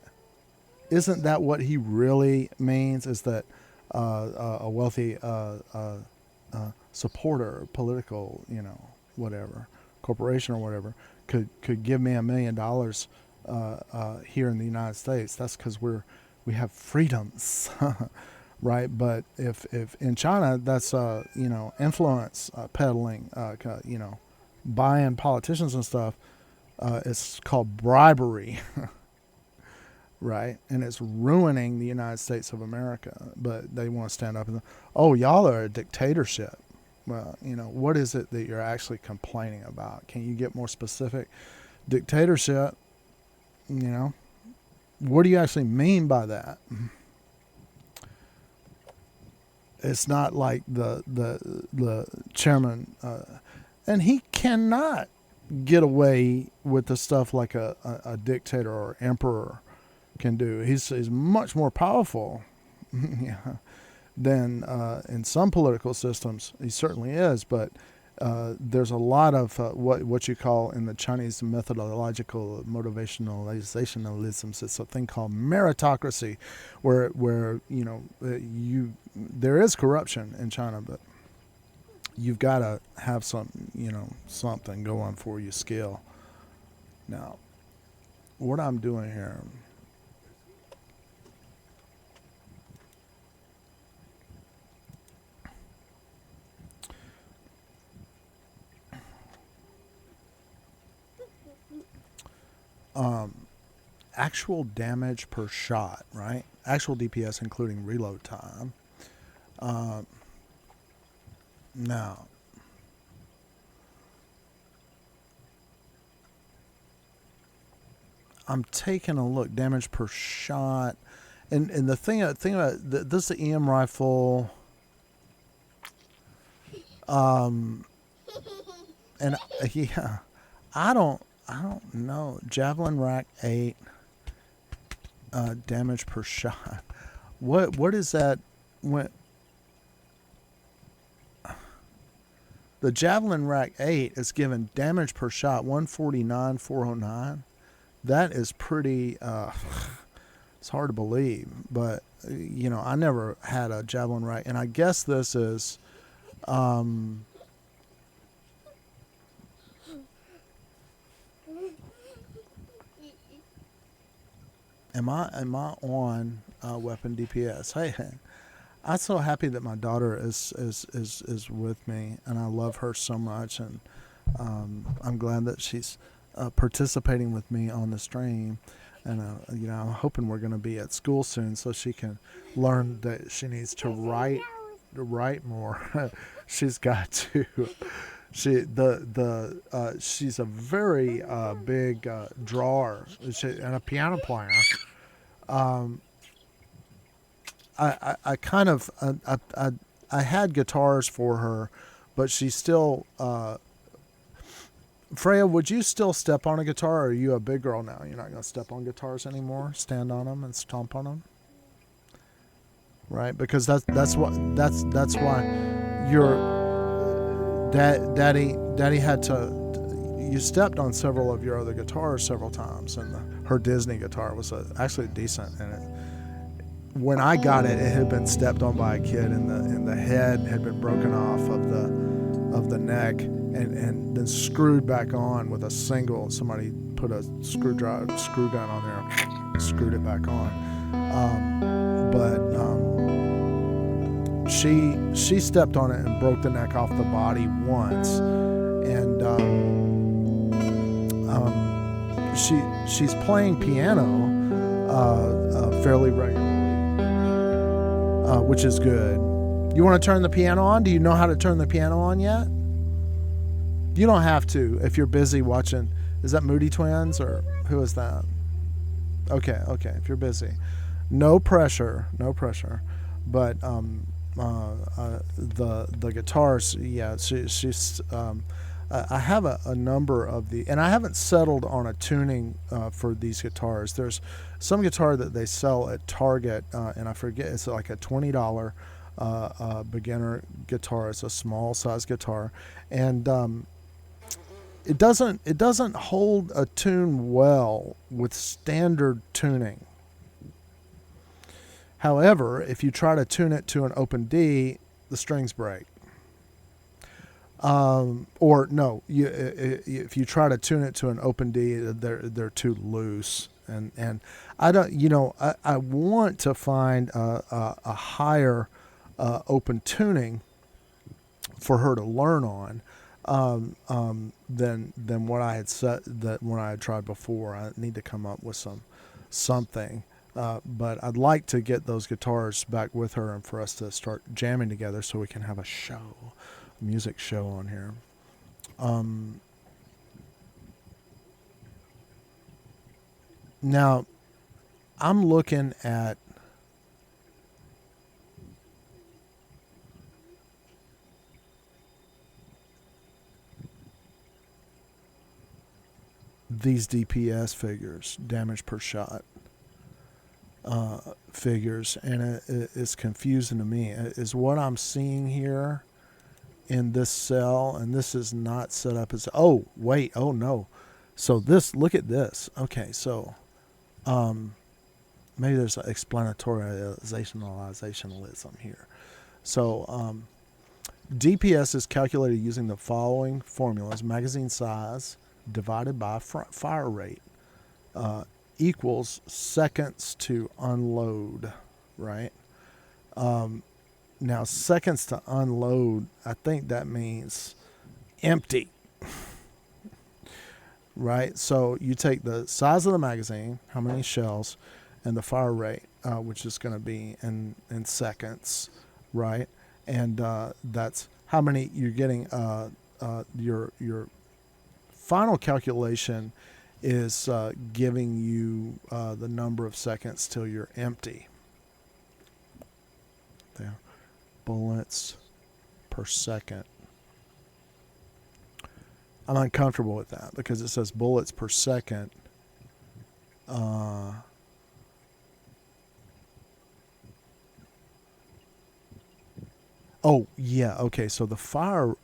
Isn't that what he really means? Is that a wealthy supporter, political, whatever, corporation or whatever, could give me $1 million here in the United States? That's because we have freedoms, right? But if in China, that's influence peddling, buying politicians and stuff. It's called bribery. Right, and it's ruining the United States of America. But they want to stand up and, oh, y'all are a dictatorship. Well, what is it that you're actually complaining about? Can you get more specific? Dictatorship, what do you actually mean by that? It's not like the chairman, and he cannot get away with the stuff like a dictator or emperor can do. He's much more powerful than in some political systems. He certainly is, but there's a lot of what you call in the Chinese methodological motivationalizationalisms. It's a thing called meritocracy, where there is corruption in China, but you've got to have something going for you, skill. Now, what I'm doing here. Actual damage per shot, right? Actual DPS including reload time. Now, I'm taking a look, damage per shot, and the thing about this is the EM rifle, and yeah, I don't know. Javelin Rack 8, damage per shot. What is that? When the Javelin Rack 8 is given damage per shot 149, 409. That is pretty. It's hard to believe, but I never had a Javelin Rack, and I guess this is. Am I on weapon DPS? Hey, I'm so happy that my daughter is with me, and I love her so much, and I'm glad that she's participating with me on the stream, and I'm hoping we're going to be at school soon so she can learn that she needs to write more. She's got to. She's a very big drawer and a piano player. I kind of I had guitars for her, but she's still. Freya, would you still step on a guitar, or are you a big girl now? You're not going to step on guitars anymore, stand on them and stomp on them, right? Because that's why your daddy had to. You stepped on several of your other guitars several times, and her Disney guitar was actually decent. And when I got it, it had been stepped on by a kid, and the head had been broken off of the neck. And then screwed back on with a single. Somebody put a screw gun on there, screwed it back on. she stepped on it and broke the neck off the body once, and she's playing piano fairly regularly, which is good. You want to turn the piano on? Do you know how to turn the piano on yet? You don't have to if you're busy watching. Is that Moody Twins or who is that? Okay. If you're busy, no pressure. But the guitars, yeah. She's. I have a number of the, and I haven't settled on a tuning for these guitars. There's some guitar that they sell at Target, and I forget, it's like a $20 beginner guitar. It's a small size guitar, and it doesn't hold a tune well with standard tuning. However, if you try to tune it to an open D, the strings break. Or no, if you try to tune it to an open D, they're too loose, and I don't, I want to find a higher open tuning for her to learn on than what I had set, that when I had tried before. I need to come up with something. But I'd like to get those guitars back with her and for us to start jamming together so we can have a music show on here. Now, I'm looking at these DPS figures, damage per shot figures, and it's confusing to me. Is what I'm seeing here in this cell, and this is not set up as, oh no, so this, look at this. Okay, so maybe there's an explanatorizationalism here. So DPS is calculated using the following formulas: magazine size divided by fire rate equals seconds to unload, right? Now, seconds to unload, I think that means empty, right? So you take the size of the magazine, how many shells, and the fire rate, which is going to be in seconds, right? And that's how many you're getting. Your final calculation is giving you the number of seconds till you're empty. There. Bullets per second. I'm uncomfortable with that because it says bullets per second. Oh yeah, okay. So the fire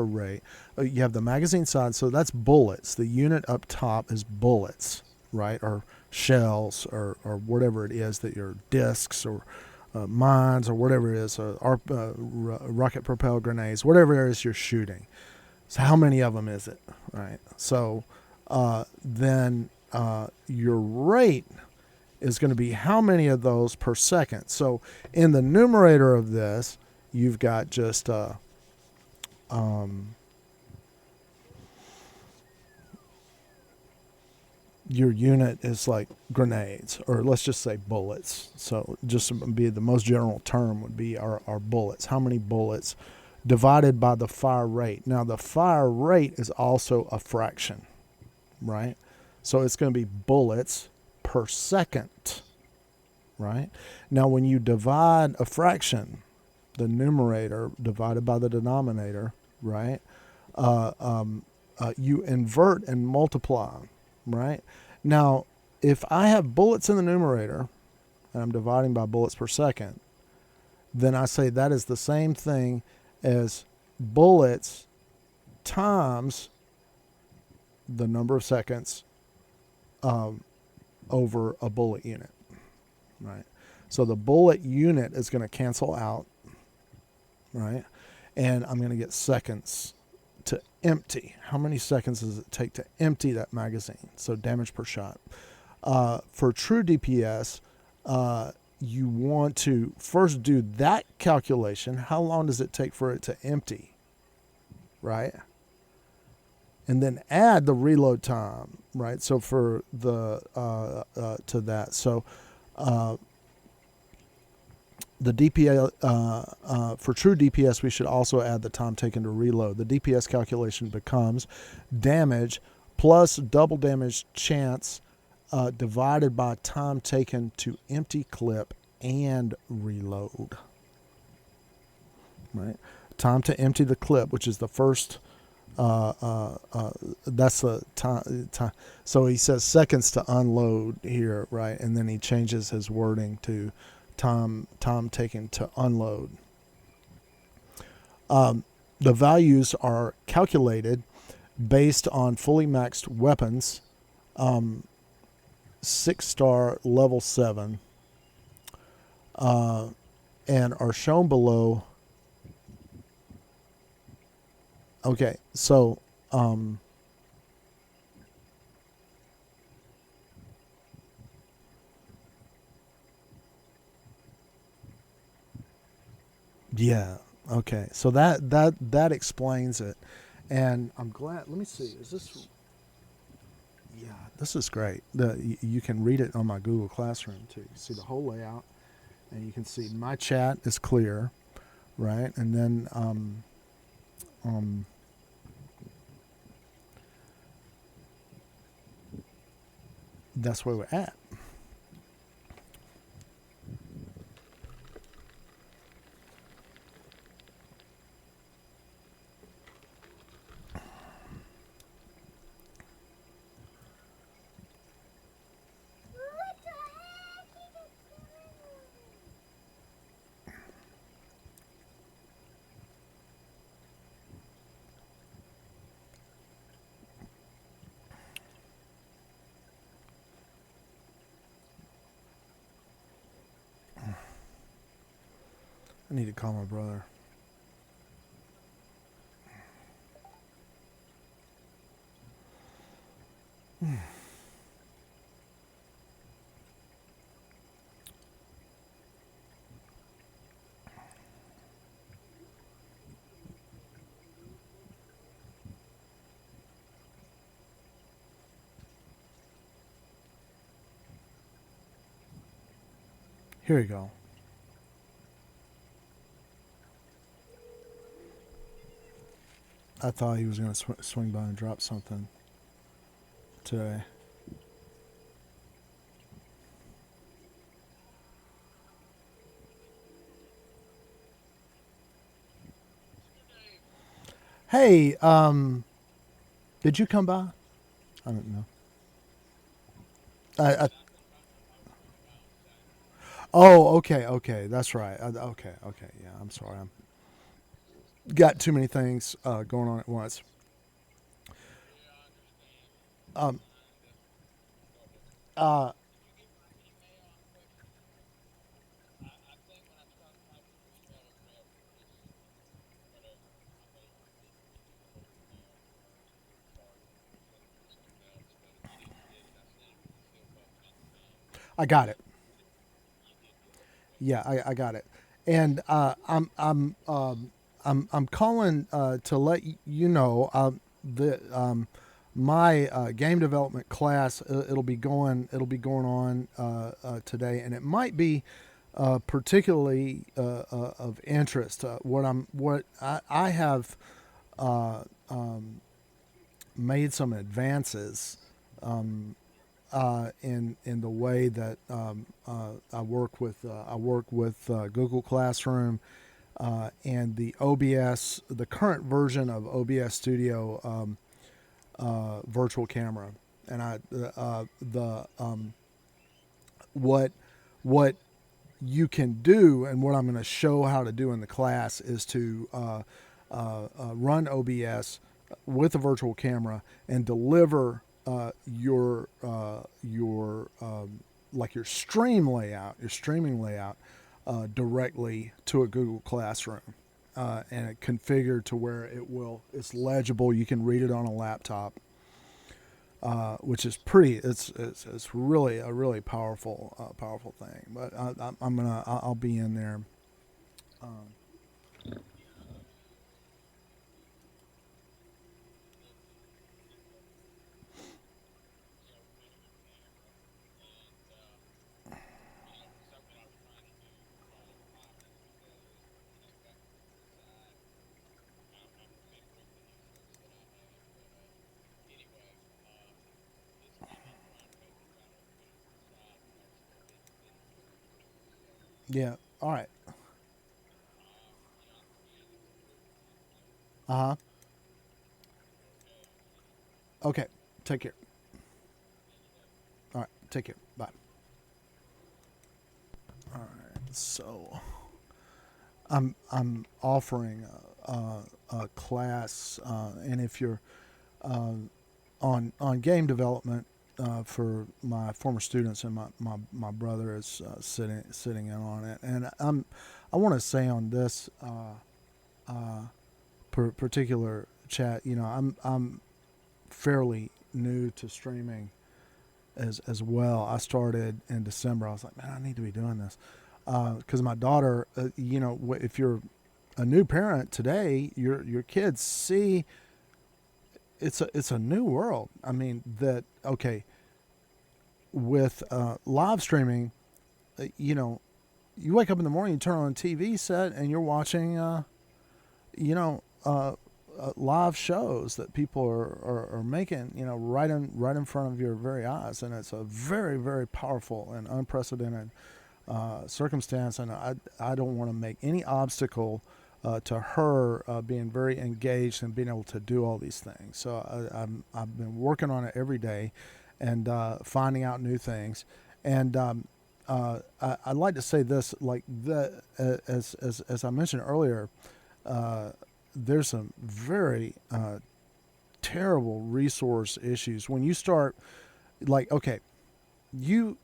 rate, you have the magazine size, so that's bullets. The unit up top is bullets, right, or shells, or whatever it is that your discs or mines or whatever it is, rocket propelled grenades, whatever it is you're shooting. So how many of them is it, right? So then your rate is going to be how many of those per second. So in the numerator of this, you've got just your unit is like grenades, or let's just say bullets. So just to be the most general term would be our bullets. How many bullets divided by the fire rate. Now the fire rate is also a fraction, right? So it's going to be bullets per second, right? Now when you divide a fraction, the numerator divided by the denominator, right? You invert and multiply, right? Now, if I have bullets in the numerator and I'm dividing by bullets per second, then I say that is the same thing as bullets times the number of seconds over a bullet unit, right? So the bullet unit is going to cancel out, right? And I'm going to get seconds to empty. How many seconds does it take to empty that magazine? So damage per shot. For true DPS, you want to first do that calculation. How long does it take for it to empty, right? And then add the reload time, right? So for the to that, so the DPS for true DPS, we should also add the time taken to reload. The DPS calculation becomes damage plus double damage chance divided by time taken to empty clip and reload. Right, time to empty the clip, which is the first. That's the time. So he says seconds to unload here, right? And then he changes his wording to time taken to unload. The values are calculated based on fully maxed weapons, 6-star level 7, and are shown below. Okay, so yeah, okay, so that explains it, and I'm glad. Let me see. Is this? Yeah, this is great. You can read it on my Google Classroom too. You see the whole layout, and you can see my chat is clear, right? And then that's where we're at. What the heck? He just I need to call my brother. Here you go. I thought he was going to swing by and drop something today. Hey, did you come by? I don't know. I oh, okay, that's right. Okay, yeah. I'm sorry. I'm got too many things going on at once. Um, uh, I got it. Yeah, I got it. And I'm calling to let you know the my game development class. It'll be going on today, and it might be particularly of interest. I have uh, um, made some advances in the way that I work with Google Classroom and the OBS, the current version of OBS Studio virtual camera, and what what you can do, and what I'm going to show how to do in the class is to run OBS with a virtual camera and deliver your like your streaming layout directly to a Google Classroom, and it configured to where it's legible. You can read it on a laptop. which is pretty. It's really a really powerful thing. But I'll be in there. Um, yeah. All right. Uh huh. Okay. Take care. All right. Take care. Bye. All right. So I'm offering a class, and if you're on game development for my former students, and my brother is sitting in on it, and I want to say on this particular chat, I'm fairly new to streaming as well. I started in December. I was like, man, I need to be doing this because my daughter, if you're a new parent today, your kids see it's a new world. I mean that okay with live streaming, you know, you wake up in the morning, you turn on a TV set, and you're watching, you know, live shows that people are making, right in front of your very eyes, and it's a very very powerful and unprecedented circumstance, and I don't want to make any obstacle to her being very engaged and being able to do all these things. So I've been working on it every day, and finding out new things. And I'd like to say this, like as I mentioned earlier, there's some very terrible resource issues when you start. Like, okay, you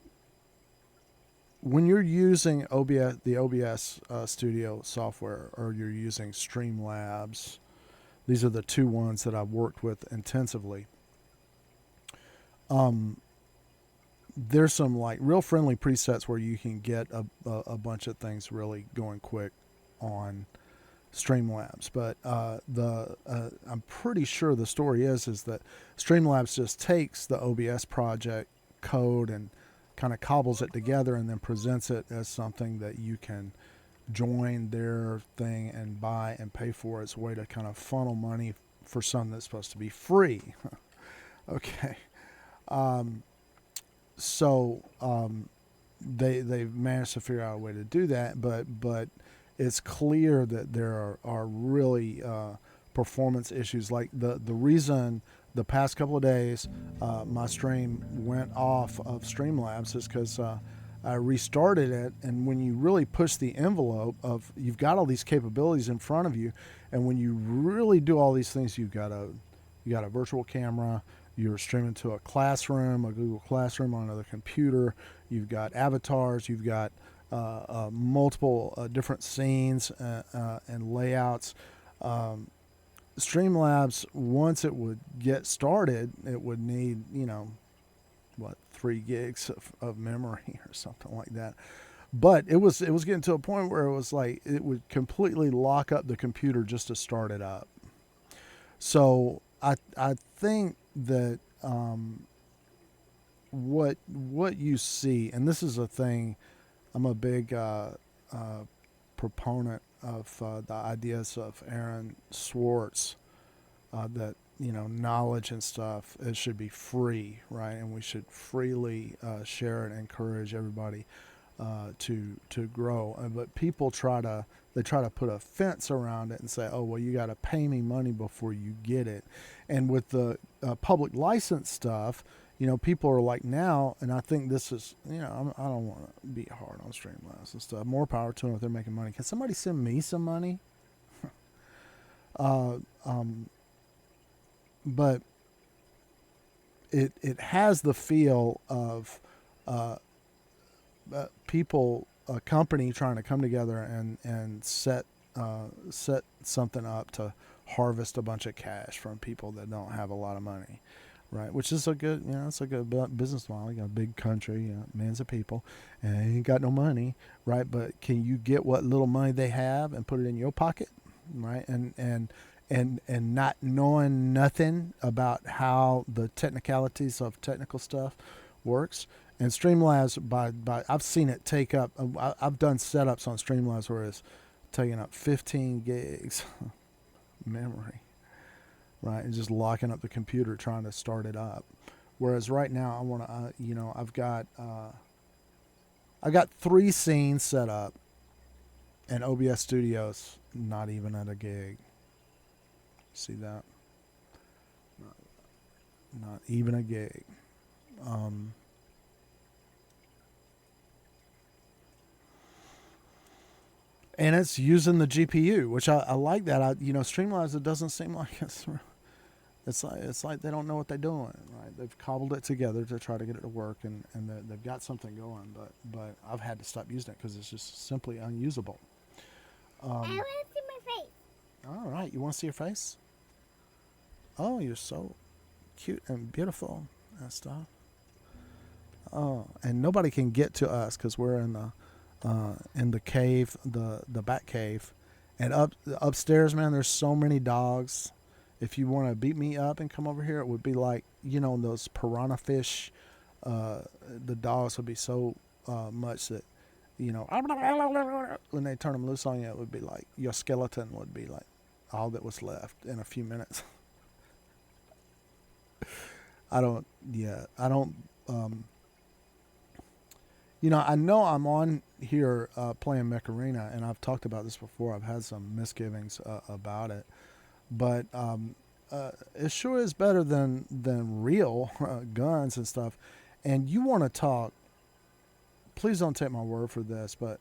when you're using OBS, the OBS Studio software, or you're using Streamlabs, these are the two ones that I've worked with intensively. Um, there's some like real friendly presets where you can get a bunch of things really going quick on Streamlabs, but I'm pretty sure the story is that Streamlabs just takes the OBS project code and kind of cobbles it together and then presents it as something that you can join their thing and buy and pay for. It's a way to kind of funnel money for something that's supposed to be free. Okay. Um, so they've managed to figure out a way to do that, but it's clear that there are really performance issues. Like the reason the past couple of days my stream went off of Streamlabs is because I restarted it, and when you really push the envelope of you've got all these capabilities in front of you, and when you really do all these things, you got a virtual camera. You're streaming to a classroom, a Google Classroom on another computer. You've got avatars. You've got multiple different scenes and layouts. Um, Streamlabs, once it would get started, it would need, 3 gigs of memory or something like that. But it was getting to a point where it was like it would completely lock up the computer just to start it up. So I think that what you see, and this is a thing, I'm a big proponent of the ideas of Aaron Swartz, that knowledge and stuff, it should be free, right? And we should freely share it and encourage everybody to grow. But people try to put a fence around it and say, oh well, you got to pay me money before you get it. And with the public license stuff, people are like now, and I think this is, I don't want to be hard on Streamlabs and stuff. More power to them if they're making money. Can somebody send me some money? uh, um, but it has the feel of uh, people, a company trying to come together and set something up to harvest a bunch of cash from people that don't have a lot of money. right? Which is a good, it's a good business model. You got a big country, millions of people, and they ain't got no money, right? But can you get what little money they have and put it in your pocket, right? And not knowing nothing about how the technicalities of technical stuff works. And Streamlabs, by I've seen it take up. I've done setups on Streamlabs where it's taking up 15 gigs memory, right, and just locking up the computer trying to start it up. Whereas right now, I want to, I've got 3 scenes set up, and OBS Studios not even at a gig. See that? Not even a gig. And it's using the GPU, which I like that. Streamlabs, it doesn't seem like it's like they don't know what they're doing, right? They've cobbled it together to try to get it to work, and they've got something going, but I've had to stop using it because it's just simply unusable. I want to see my face. All right, you want to see your face? Oh, you're so cute and beautiful and stuff. Oh, and nobody can get to us because we're in the cave, the back cave, and upstairs, man. There's so many dogs. If you want to beat me up and come over here, it would be like those piranha fish. The dogs would be so much that when they turn them loose on you, it would be like your skeleton would be like all that was left in a few minutes. I know I'm on here playing Mech Arena, and I've talked about this before. I've had some misgivings about it, but it sure is better than real guns and stuff. And you want to talk, please don't take my word for this, but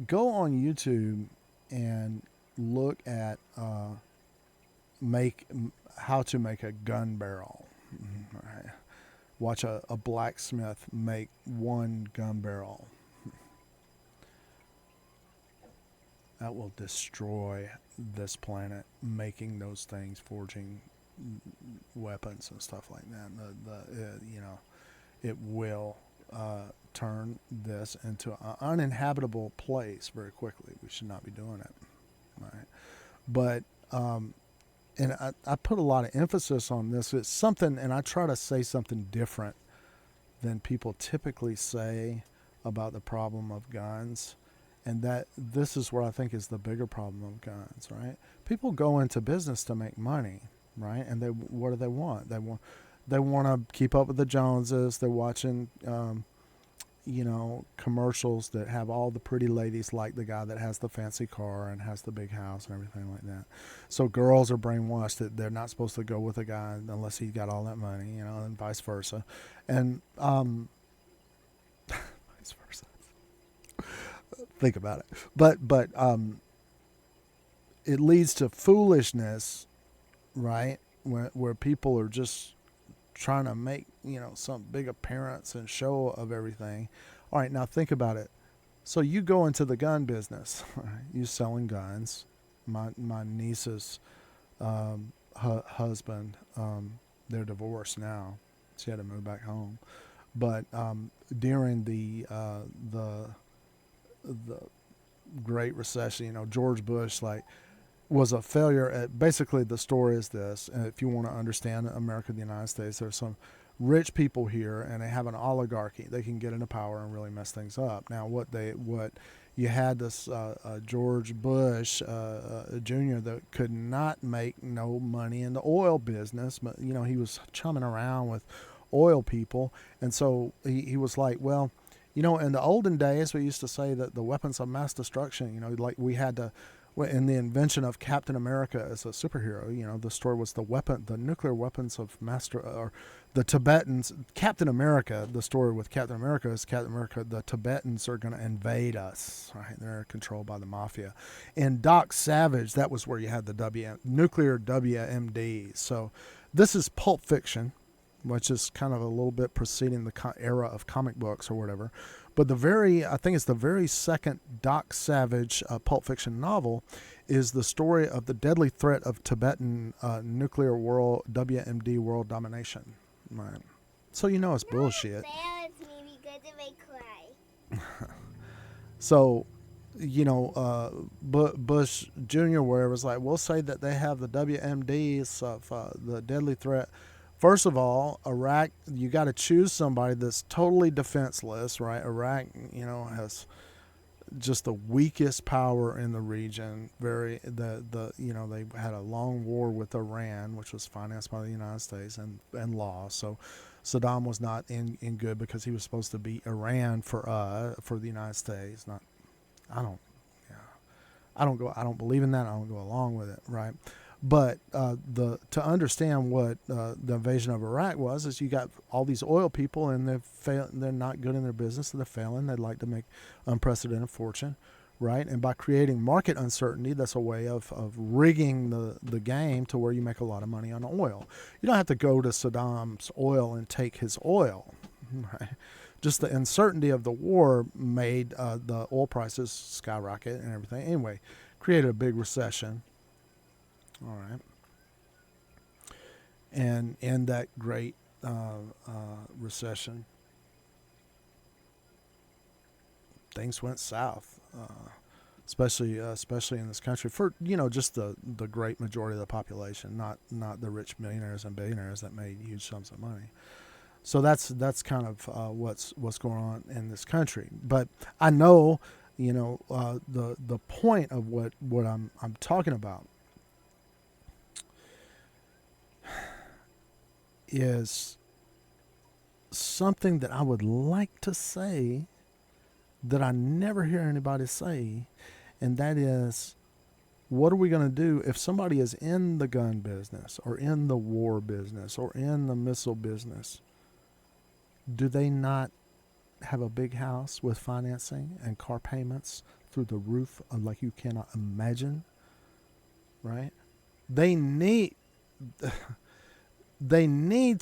go on YouTube and look at how to make a gun barrel. Right. Watch a blacksmith make one gun barrel. That will destroy this planet, making those things, forging weapons and stuff like that. It will turn this into an uninhabitable place very quickly. We should not be doing it, right? But and I put a lot of emphasis on this. It's something, and I try to say something different than people typically say about the problem of guns. And that this is where I think is the bigger problem of guns, right? People go into business to make money, right? And what do they want? They want to keep up with the Joneses. They're watching, commercials that have all the pretty ladies, like the guy that has the fancy car and has the big house and everything like that. So girls are brainwashed that they're not supposed to go with a guy unless he's got all that money, and vice versa. And vice versa. Think about it. But it leads to foolishness, right? Where people are just trying to make, some big appearance and show of everything. All right, now think about it. So you go into the gun business, right? You selling guns. My niece's husband, they're divorced now. She had to move back home. But during the Great Recession, George Bush was a failure at, basically the story is this, and if you want to understand America, the United States, there's some rich people here and they have an oligarchy. They can get into power and really mess things up. Now what you had this George Bush Jr. that could not make no money in the oil business, but he was chumming around with oil people, and so he was like, well, in the olden days, we used to say that the weapons of mass destruction, like we had to, in the invention of Captain America as a superhero, the story was the nuclear weapons of or the Tibetans. Captain America, the story with Captain America is the Tibetans are going to invade us, right? They're controlled by the mafia. In Doc Savage, that was where you had the nuclear WMDs. So this is Pulp Fiction, which is kind of a little bit preceding the era of comic books or whatever. But I think it's the very second Doc Savage Pulp Fiction novel is the story of the deadly threat of Tibetan nuclear world, WMD world domination. Right. So you know it's bullshit. Balance me because it may cry. So, Bush Jr. where it was like, we'll say that they have the WMDs of the deadly threat. First of all, Iraq, you got to choose somebody that's totally defenseless, right? Iraq, has just the weakest power in the region. They had a long war with Iran, which was financed by the United States and lost. So Saddam was not in good because he was supposed to beat Iran for the United States. I don't believe in that. I don't go along with it, right? But to understand what the invasion of Iraq was, is you got all these oil people and they're not good in their business, and they're failing. They'd like to make unprecedented fortune, right? And by creating market uncertainty, that's a way of rigging the game to where you make a lot of money on oil. You don't have to go to Saddam's oil and take his oil, right? Just the uncertainty of the war made the oil prices skyrocket and everything. Anyway, created a big recession. All right. And in that great recession, things went south, especially in this country for just the great majority of the population, not the rich millionaires and billionaires that made huge sums of money. So that's kind of what's going on in this country. But I know the point of what I'm talking about is something that I would like to say that I never hear anybody say, and that is, what are we going to do if somebody is in the gun business or in the war business or in the missile business? Do they not have a big house with financing and car payments through the roof like you cannot imagine, right? They need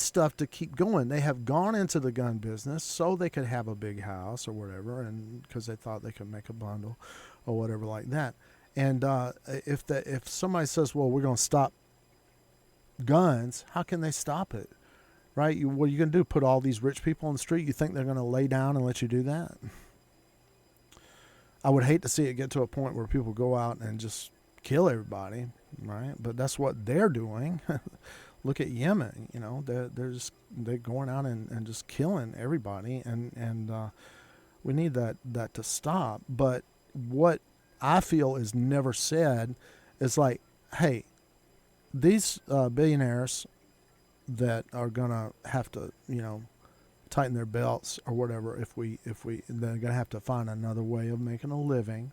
stuff to keep going. They have gone into the gun business so they could have a big house or whatever, and because they thought they could make a bundle or whatever like that. And if somebody says, well, we're going to stop guns, how can they stop it? Right? What are you going to do? Put all these rich people on the street? You think they're going to lay down and let you do that? I would hate to see it get to a point where people go out and just kill everybody, right? But that's what they're doing. Look at Yemen. They're going out and just killing everybody, and we need that to stop. But what I feel is never said is like, hey, these billionaires that are gonna have to tighten their belts or whatever if they're gonna have to find another way of making a living,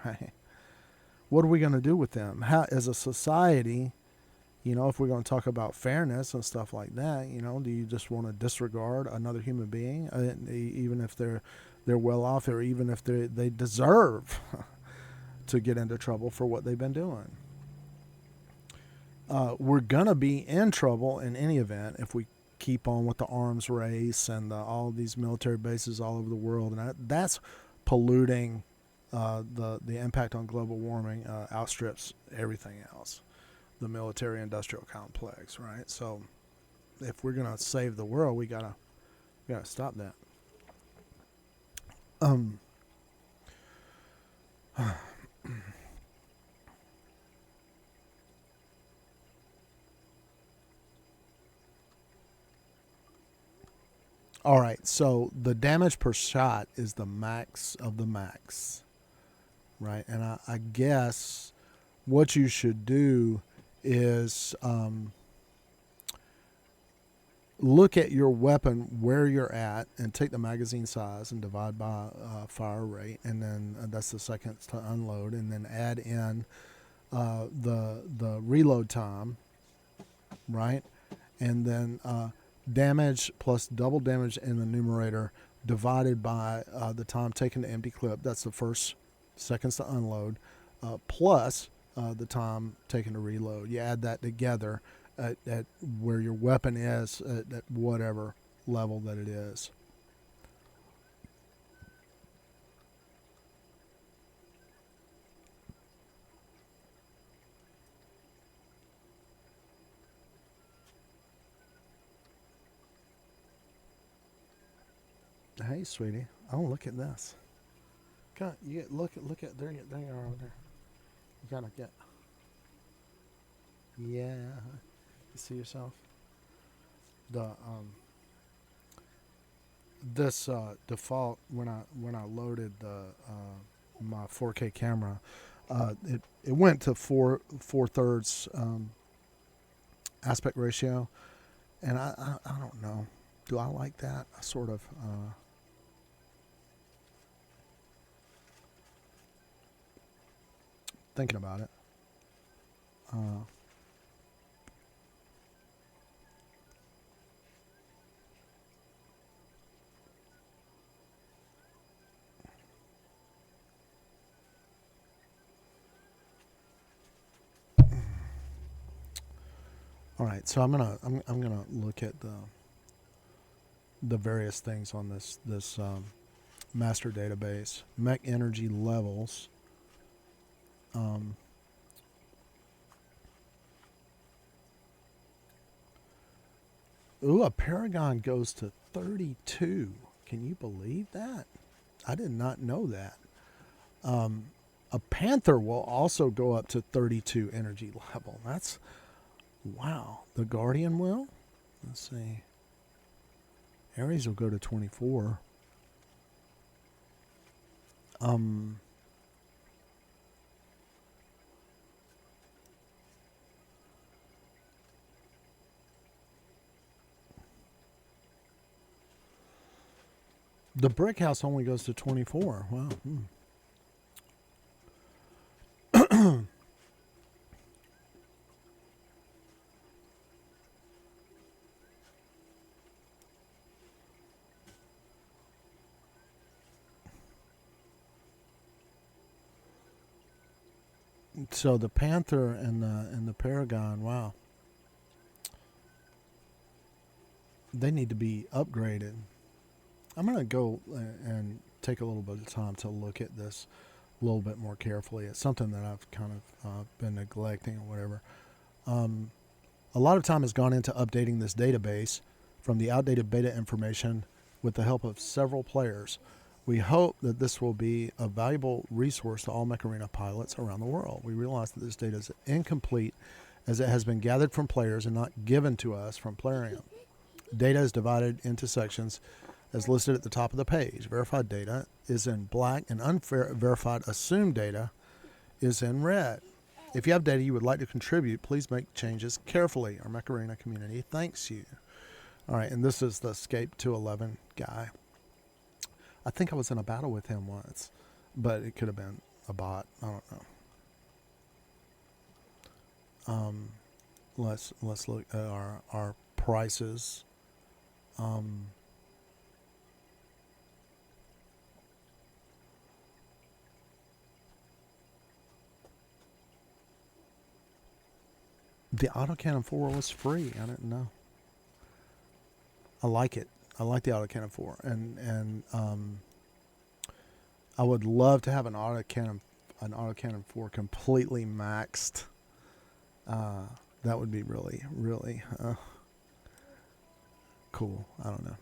right? What are we gonna do with them? How, as a society, if we're going to talk about fairness and stuff like that, do you just want to disregard another human being, even if they're well off, or even if they deserve to get into trouble for what they've been doing? We're going to be in trouble in any event if we keep on with the arms race and all these military bases all over the world, and that's polluting. The impact on global warming outstrips everything else. The military-industrial complex, right? So, if we're gonna save the world, we gotta stop that. All right. So the damage per shot is the max of the max, right? And I guess what you should do is look at your weapon where you're at and take the magazine size and divide by fire rate, and then that's the seconds to unload, and then add in the reload time, right? And then damage plus double damage in the numerator divided by the time taken to empty clip. That's the first seconds to unload, plus the time taken to reload. You add that together, at where your weapon is at whatever level that it is. Hey, sweetie. Oh, look at this. God, you get, look at there you are over there. You gotta get. Yeah. You see yourself? The this default when I loaded the my 4K camera, it went to four thirds aspect ratio, and I don't know. Do I like that? I sort of. Thinking about it. All right, so I'm gonna look at the various things on this master database. Mech energy levels. Ooh, a Paragon goes to 32. Can you believe that? I did not know that. A Panther will also go up to 32 energy level. That's wow. The Guardian will. Let's see. Ares will go to 24. The brick house only goes to 24. Wow. So the Panther and the Paragon, wow. They need to be upgraded. I'm going to go and take a little bit of time to look at this a little bit more carefully. It's something that I've kind of been neglecting or whatever. A lot of time has gone into updating this database from the outdated beta information with the help of several players. We hope that this will be a valuable resource to all Mech Arena pilots around the world. We realize that this data is incomplete as it has been gathered from players and not given to us from Plarium. Data is divided into sections as listed at the top of the page. Verified data is in black and unverified assumed data is in red. If you have data you would like to contribute, please make changes carefully. Our Mech Arena community thanks you. All right, and this is the Escape 211 guy. I think I was in a battle with him once, but it could have been a bot. I don't know. Let's look at our prices. The autocannon 4 was free. I didn't know. I like it. I like the autocannon 4, and I would love to have an autocannon 4 completely maxed. That would be really cool. I don't know.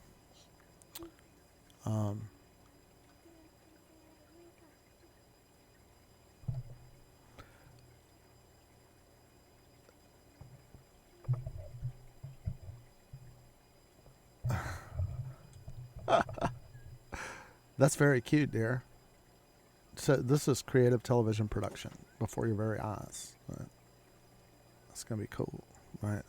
That's very cute, dear. So this is creative television production before your very eyes. Right? That's gonna be cool, right?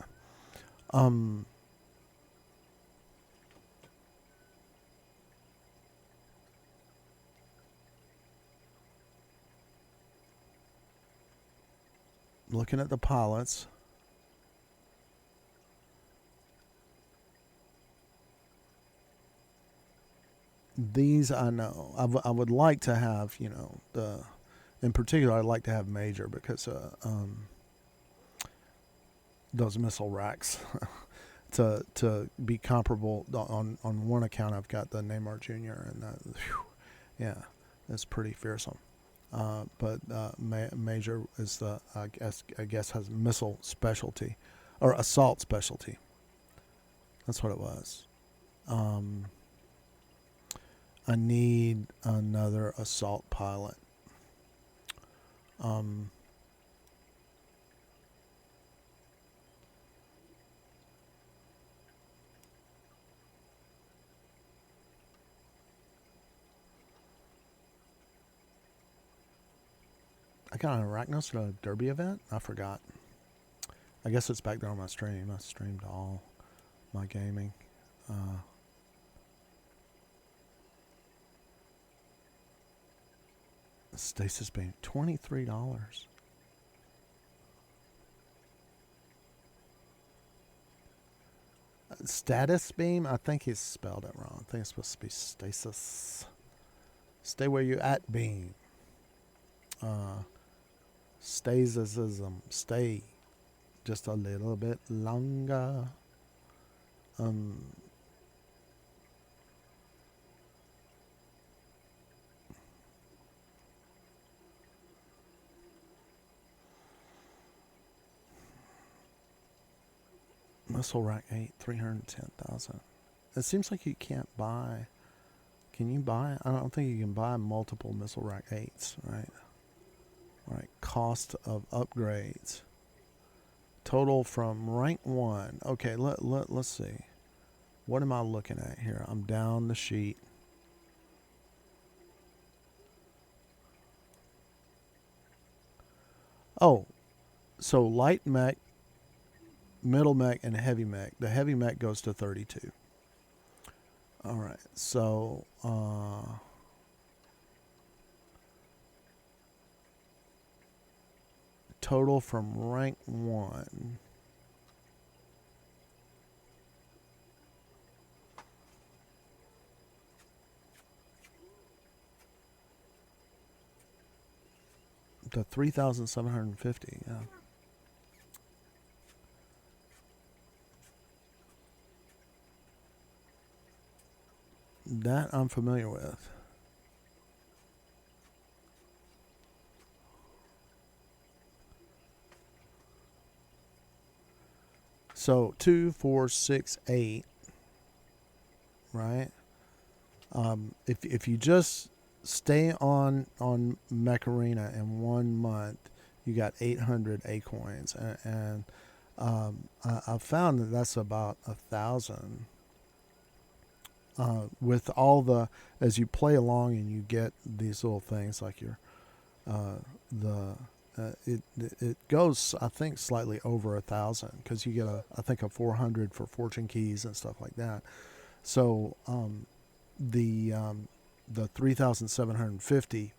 Looking at the pilots. These I know. I would like to have, in particular, I'd like to have Major because those missile racks to be comparable. On one account, I've got the Neymar Jr. and yeah, it's pretty fearsome. But Major is the I guess has missile specialty or assault specialty. That's what it was. I need another assault pilot. I got an Arachnos at a Derby event. I forgot. I guess it's back there on my stream. I streamed all my gaming. Stasis beam, $23. Status beam, I think he's spelled it wrong. I think it's supposed to be stasis. Stay where you at beam. Stasism, stay just a little bit longer. Missile rack 8, 310,000. It seems like you can't buy. Can you buy? I don't think you can buy multiple missile rack 8s, right? All right. Cost of upgrades. Total from rank 1. Okay, let's see. What am I looking at here? I'm down the sheet. Oh, so light mech, middle mech, and heavy mech. The heavy mech goes to 32. All right, so total from rank 1. To 3,750. Yeah. That I'm familiar with. So 2, 4, 6, 8. Right. If you just stay on Mech Arena in 1 month, you got 800 A coins, and I found that that's about 1,000. With all the, as you play along and you get these little things like your it goes, I think, slightly over 1,000 because you get I think a 400 for fortune keys and stuff like that. So the 3,750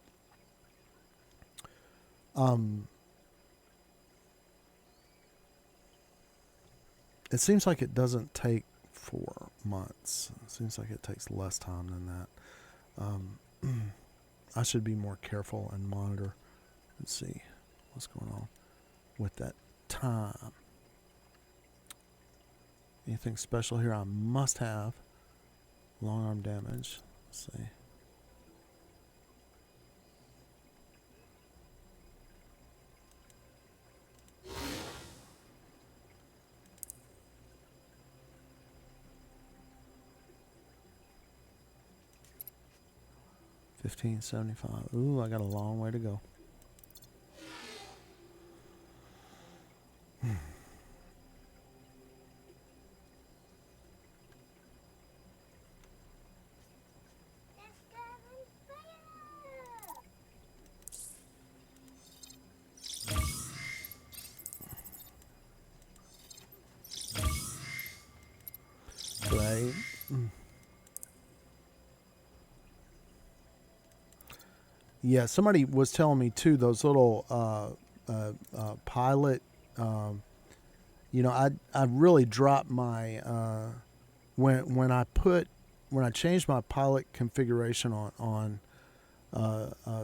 it seems like it doesn't take 4 months. It seems like it takes less time than that. I should be more careful and monitor and see what's going on with that time. Anything special here I must have? Long arm damage. Let's see. $15.75. Ooh, I got a long way to go. Right. Yeah, somebody was telling me too, those little pilot, I really dropped my when I changed my pilot configuration on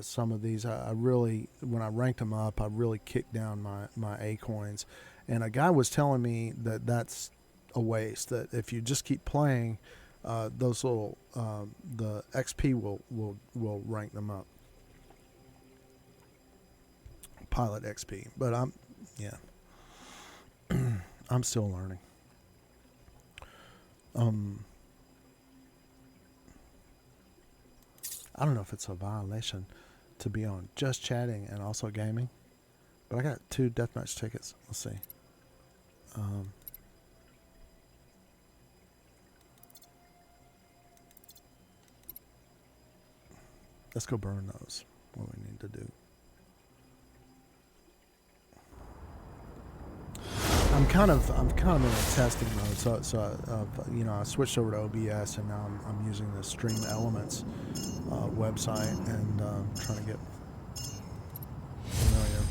some of these, I really, when I ranked them up, I really kicked down my A coins, And a guy was telling me that that's a waste. That if you just keep playing, those little the XP will rank them up. Pilot XP, but yeah, I'm still learning. I don't know if it's a violation to be on just chatting and also gaming, but I got 2 deathmatch tickets. Let's see. Let's go burn those. What we need to do. I'm kind of in a testing mode. So I switched over to OBS and now I'm using the Stream Elements website and trying to get familiar.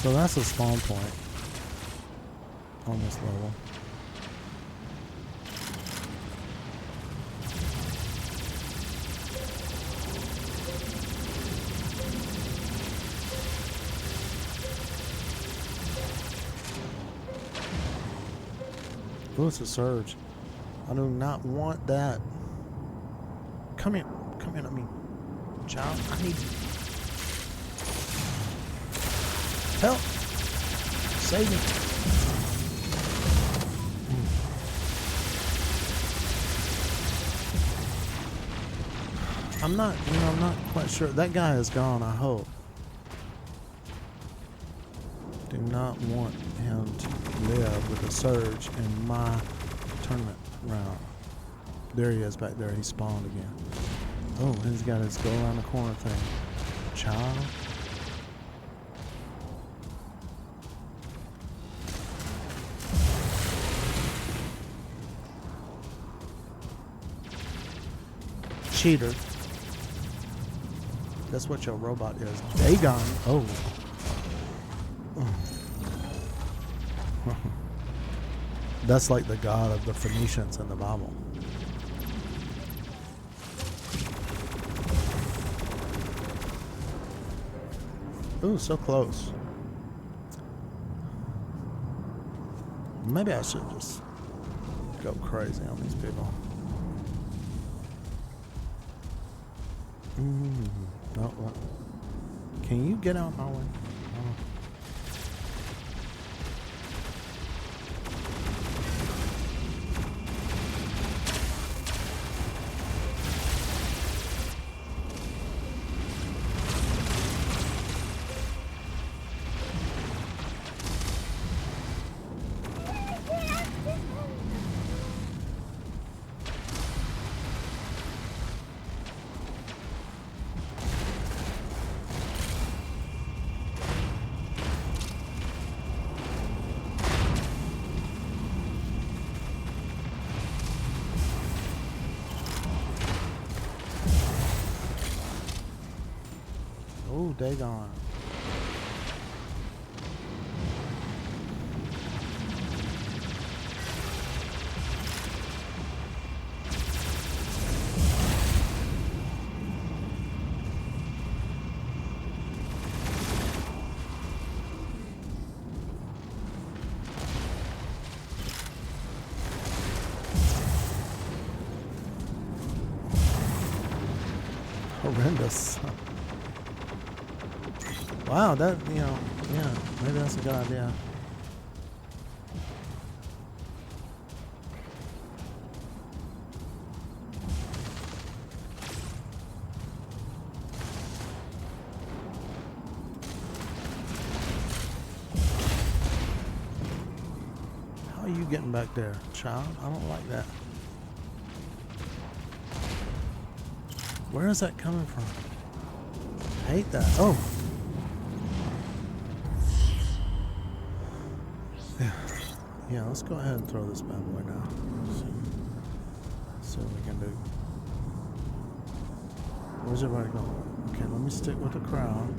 So that's the spawn point on this level. Oh, it's a surge. I do not want that. Come here. Come here. I mean, child, I need you. Help! Save me! I'm not quite sure. That guy is gone, I hope. Do not want him to live with a surge in my tournament round. There he is back there. He spawned again. Oh, he's got his go around the corner thing. Child. Cheater. That's what your robot is. Dagon. Oh. That's like the god of the Phoenicians in the Bible. Ooh, so close. Maybe I should just go crazy on these people. No, what? Can you get out my way? Oh, Dagon. Horrendous. Wow, that, yeah, maybe that's a good idea. How are you getting back there, child? I don't like that. Where is that coming from? I hate that. Oh. Yeah, let's go ahead and throw this bad boy now. See what we can do. Where's everybody going? Okay, let me stick with the crowd.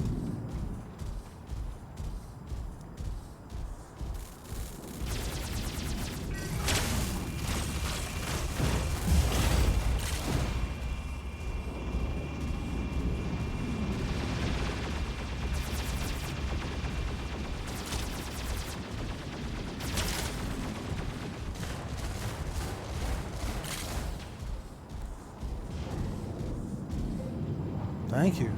Thank you.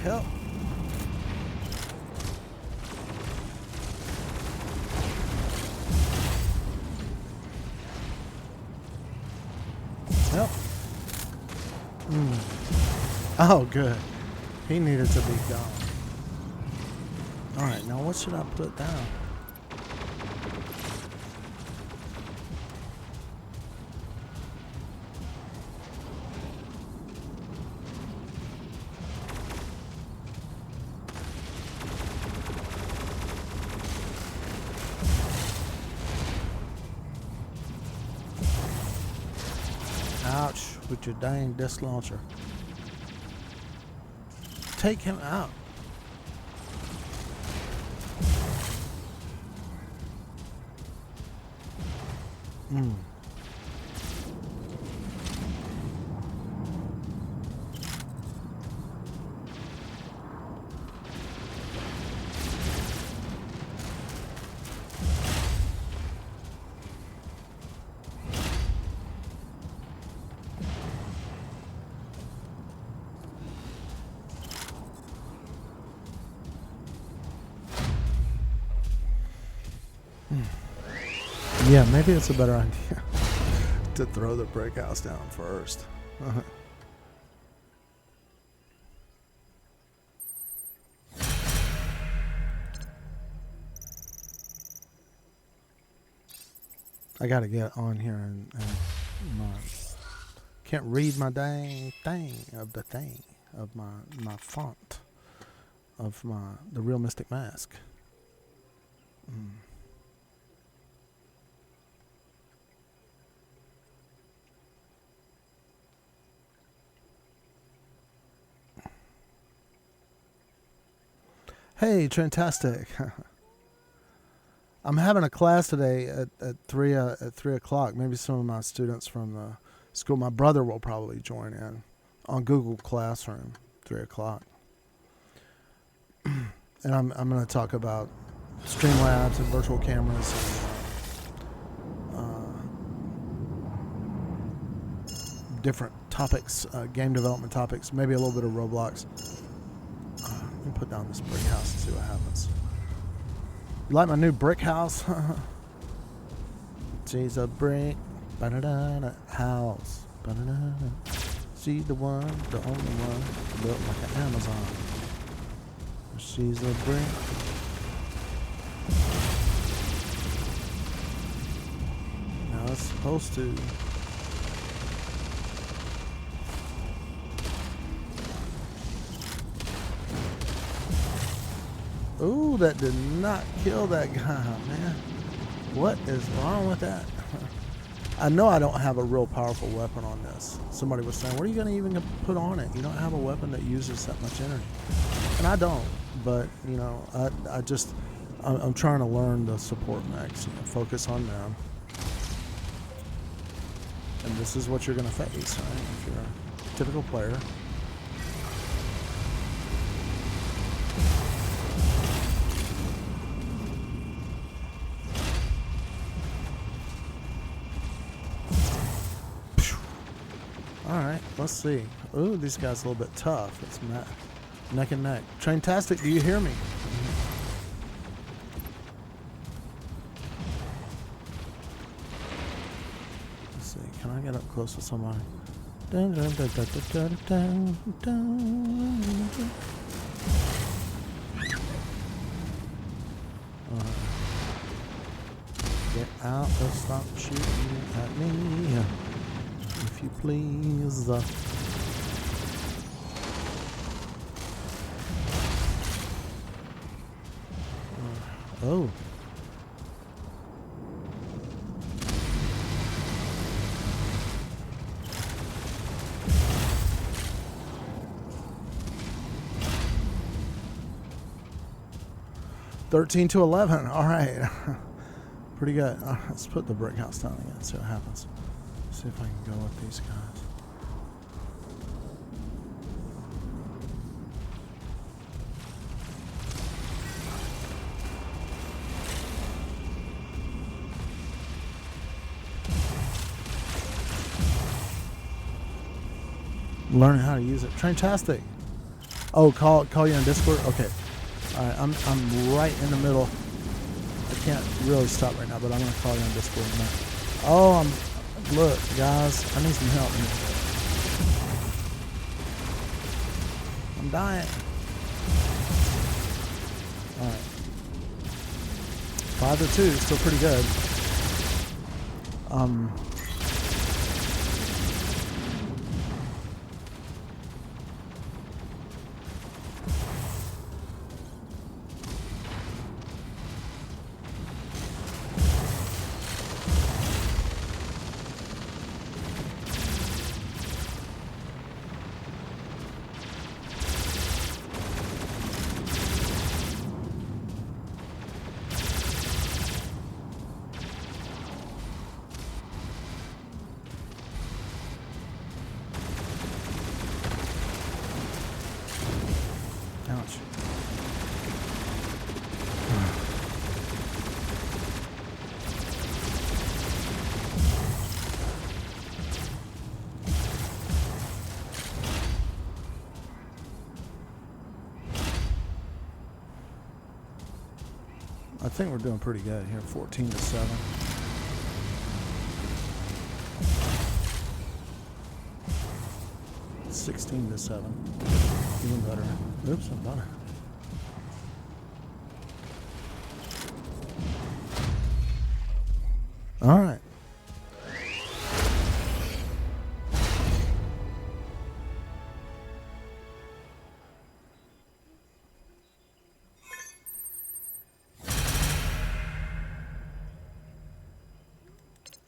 Help. Help. Oh, good. He needed to be gone. Alright, now what should I put down? Ouch, with your dang disc launcher. Take him out. Yeah, maybe it's a better idea to throw the brick house down first. I gotta get on here and can't read my dang thing of my font of the Real Mystic Mask. Hey, fantastic! I'm having a class today at 3 o'clock. Maybe some of my students from the school. My brother will probably join in on Google Classroom, 3 o'clock. And I'm going to talk about Streamlabs and virtual cameras and different topics, game development topics, maybe a little bit of Roblox. Let me put down this brick house and see what happens. You like my new brick house? She's a brick house. She's the one, the only one built like an Amazon. She's a brick. Now it's supposed to. Ooh, that did not kill that guy, man. What is wrong with that? I know I don't have a real powerful weapon on this. Somebody was saying, what are you going to even put on it? You don't have a weapon that uses that much energy. And I don't, but, you know, I'm trying to learn the support mechs, focus on them. And this is what you're going to face, right? If you're a typical player. Alright, let's see. Ooh, these guys are a little bit tough. It's neck and neck. Traintastic, do you hear me? see. Can I get up close to somebody? Dun, dun, dun, dun, dun, dun, dun, dun. Get out and stop shooting at me, if you please. Oh. $13 to $11. All right. Pretty good. Let's put the brick house down again. See what happens. See if I can go with these guys. Learning how to use it. Traintastic. Oh, call you on Discord. Okay. All right. I'm right in the middle. I can't really stop right now, but I'm gonna call you on Discord now. Oh, look, guys. I need some help. I'm dying. All right. 5 to 2. Still pretty good. Ouch. I think we're doing pretty good here. 14 to 7. $16 to 7. Even better. Oops, I'm done. All right.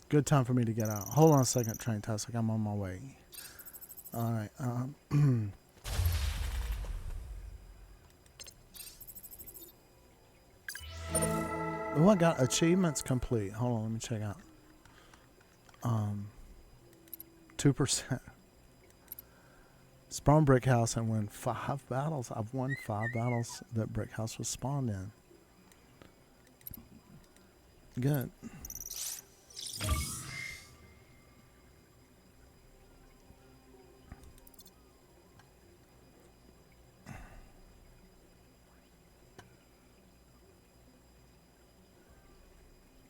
Good time for me to get out. Hold on a second, Traintastic. I'm on my way. All right. Oh, I got achievements complete. Hold on, let me check out. 2%. Spawn brick house and win 5 battles. I've won 5 battles that brick house was spawned in. Good.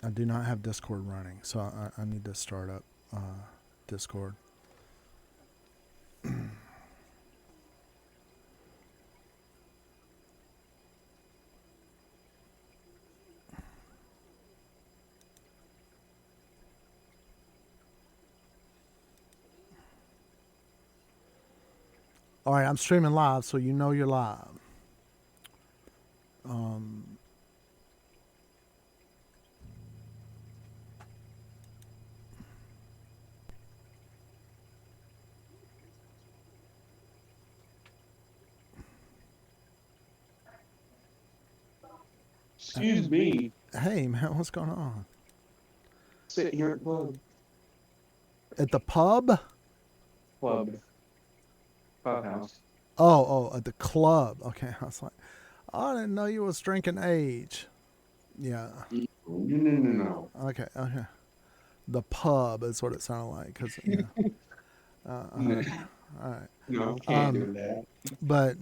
I do not have Discord running, so I need to start up Discord. All right, I'm streaming live, so you know you're live. Excuse me. Hey, man, what's going on? Sitting here at At the pub? clubhouse. Oh, at the club. Okay, I was like, I didn't know you was drinking age. Yeah. No. Okay. The pub is what it sounded like, cause yeah. All right. No, can't do that. But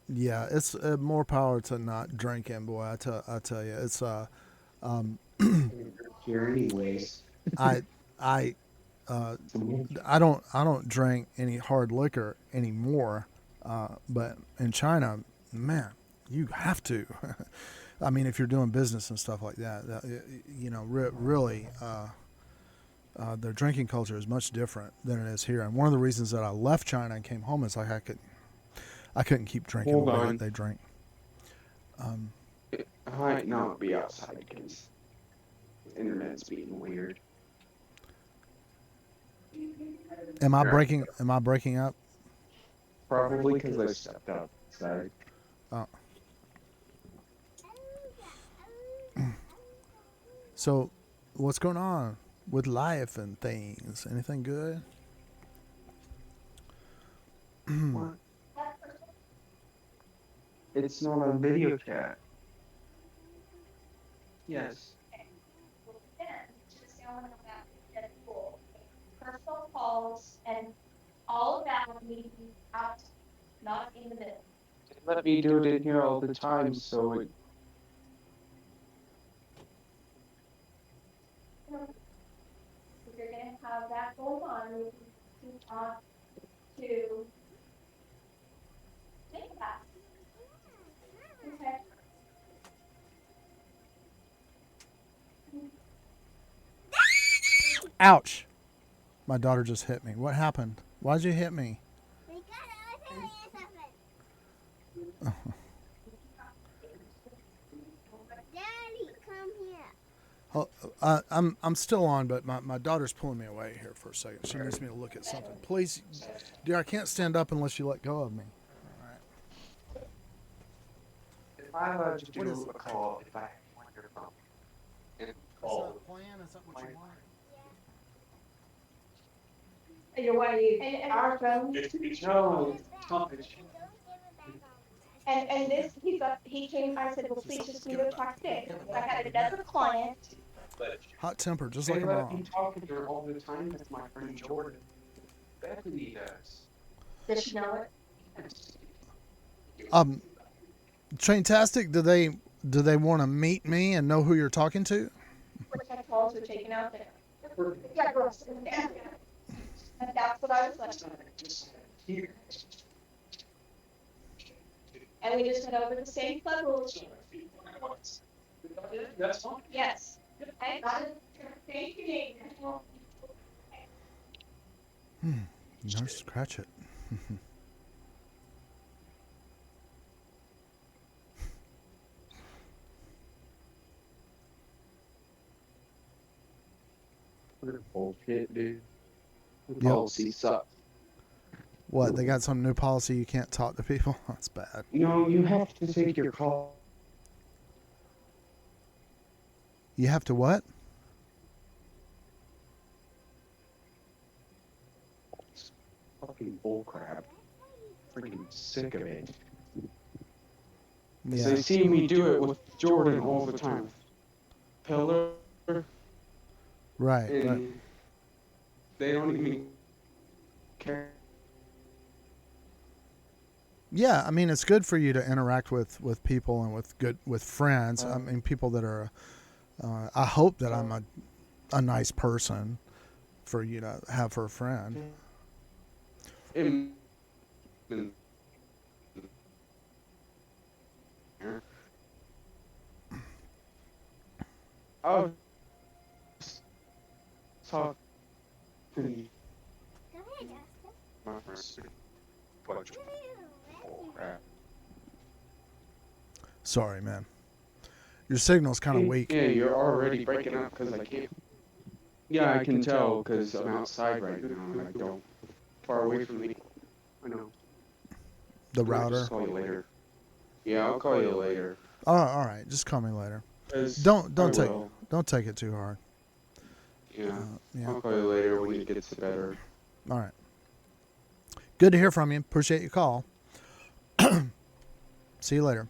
yeah, it's more power to not drinking, boy. I tell you, it's Here anyways. I I don't drink any hard liquor anymore, but in China, man, you have to. I mean, if you're doing business and stuff like that, really, their drinking culture is much different than it is here. And one of the reasons that I left China and came home is like I couldn't keep drinking Hold the way on. that they drink. I might not be outside because the internet's being weird. Am I Yeah. breaking? Am I breaking up? Probably because I stepped outside. Oh. So, what's going on with life and things? Anything good? What? It's not on video chat. Yes. Personal calls and all of that will need to be out, not in the middle. Let me do it in here all the time, so it, If you're gonna have that going on, you need to talk to think about it. Okay. Ouch! My daughter just hit me. What happened? Why'd you hit me? Because I was telling you something. Daddy, come here. Oh, I'm still on, but my daughter's pulling me away here for a second. She needs me to look at something. Please, dear, I can't stand up unless you let go of me. if I allowed you to What is do a call, if I want your phone, and Is call, that a plan? Is that what you want? And you're what and our phone, no, Give it back. stop it. And don't give it back on us. and this, he came, I said, well, please just meet with talk today. I had another client. Hot temper, just They like a let me mom. talk to her all the time with my friend Jordan. Bethany does. Does she know it? Um, Traintastic, do they want to meet me and know who you're talking to? Which I calls were taken out there. Yeah, girls. And that's what I was like. Here. And we just went over the same club rules. That's fine. Yes. I got it. Thank you. Nurse Cratchit. Bullshit, dude. Yep. Policy sucks. What? They got some new policy you can't talk to people? That's bad. No, you have to take your call. You have to what? Fucking bullcrap. Freaking sick of it. Yeah. They see me do it with Jordan all the time. Pillar, Right. and Right. they don't even care. Yeah, I mean it's good for you to interact with people and with friends. I Uh-huh. mean people that are. I hope that I'm a nice person for you to have for a friend. And, I was talking Go ahead, Justin. my friends. Bunch of bullcrap. Sorry, man. Your signal's kind of weak. Yeah, you're already breaking up because I can't. Yeah, I can tell because I'm outside right now and I don't. Far away from me. I know. The I'll router. just call you later. Yeah, I'll call you later. All right. Just call me later. 'Cause Don't I take will. don't take it too hard. Yeah, Yeah. I'll call you later when it gets better. All right. Good to hear from you. Appreciate your call. See you later.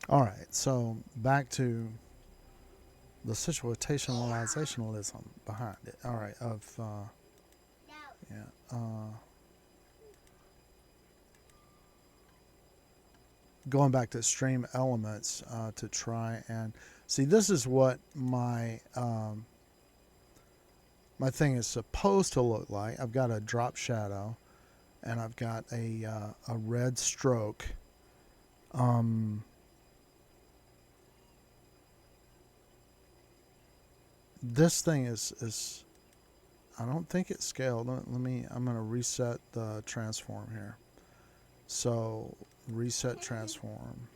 All right, so back to the situationalizationalism behind it. All right, No. yeah, going back to stream elements to try and see. This is what my thing is supposed to look like. I've got a drop shadow, and I've got a red stroke. This thing is I don't think it's scaled. Let me. I'm gonna reset the transform here. So reset transform,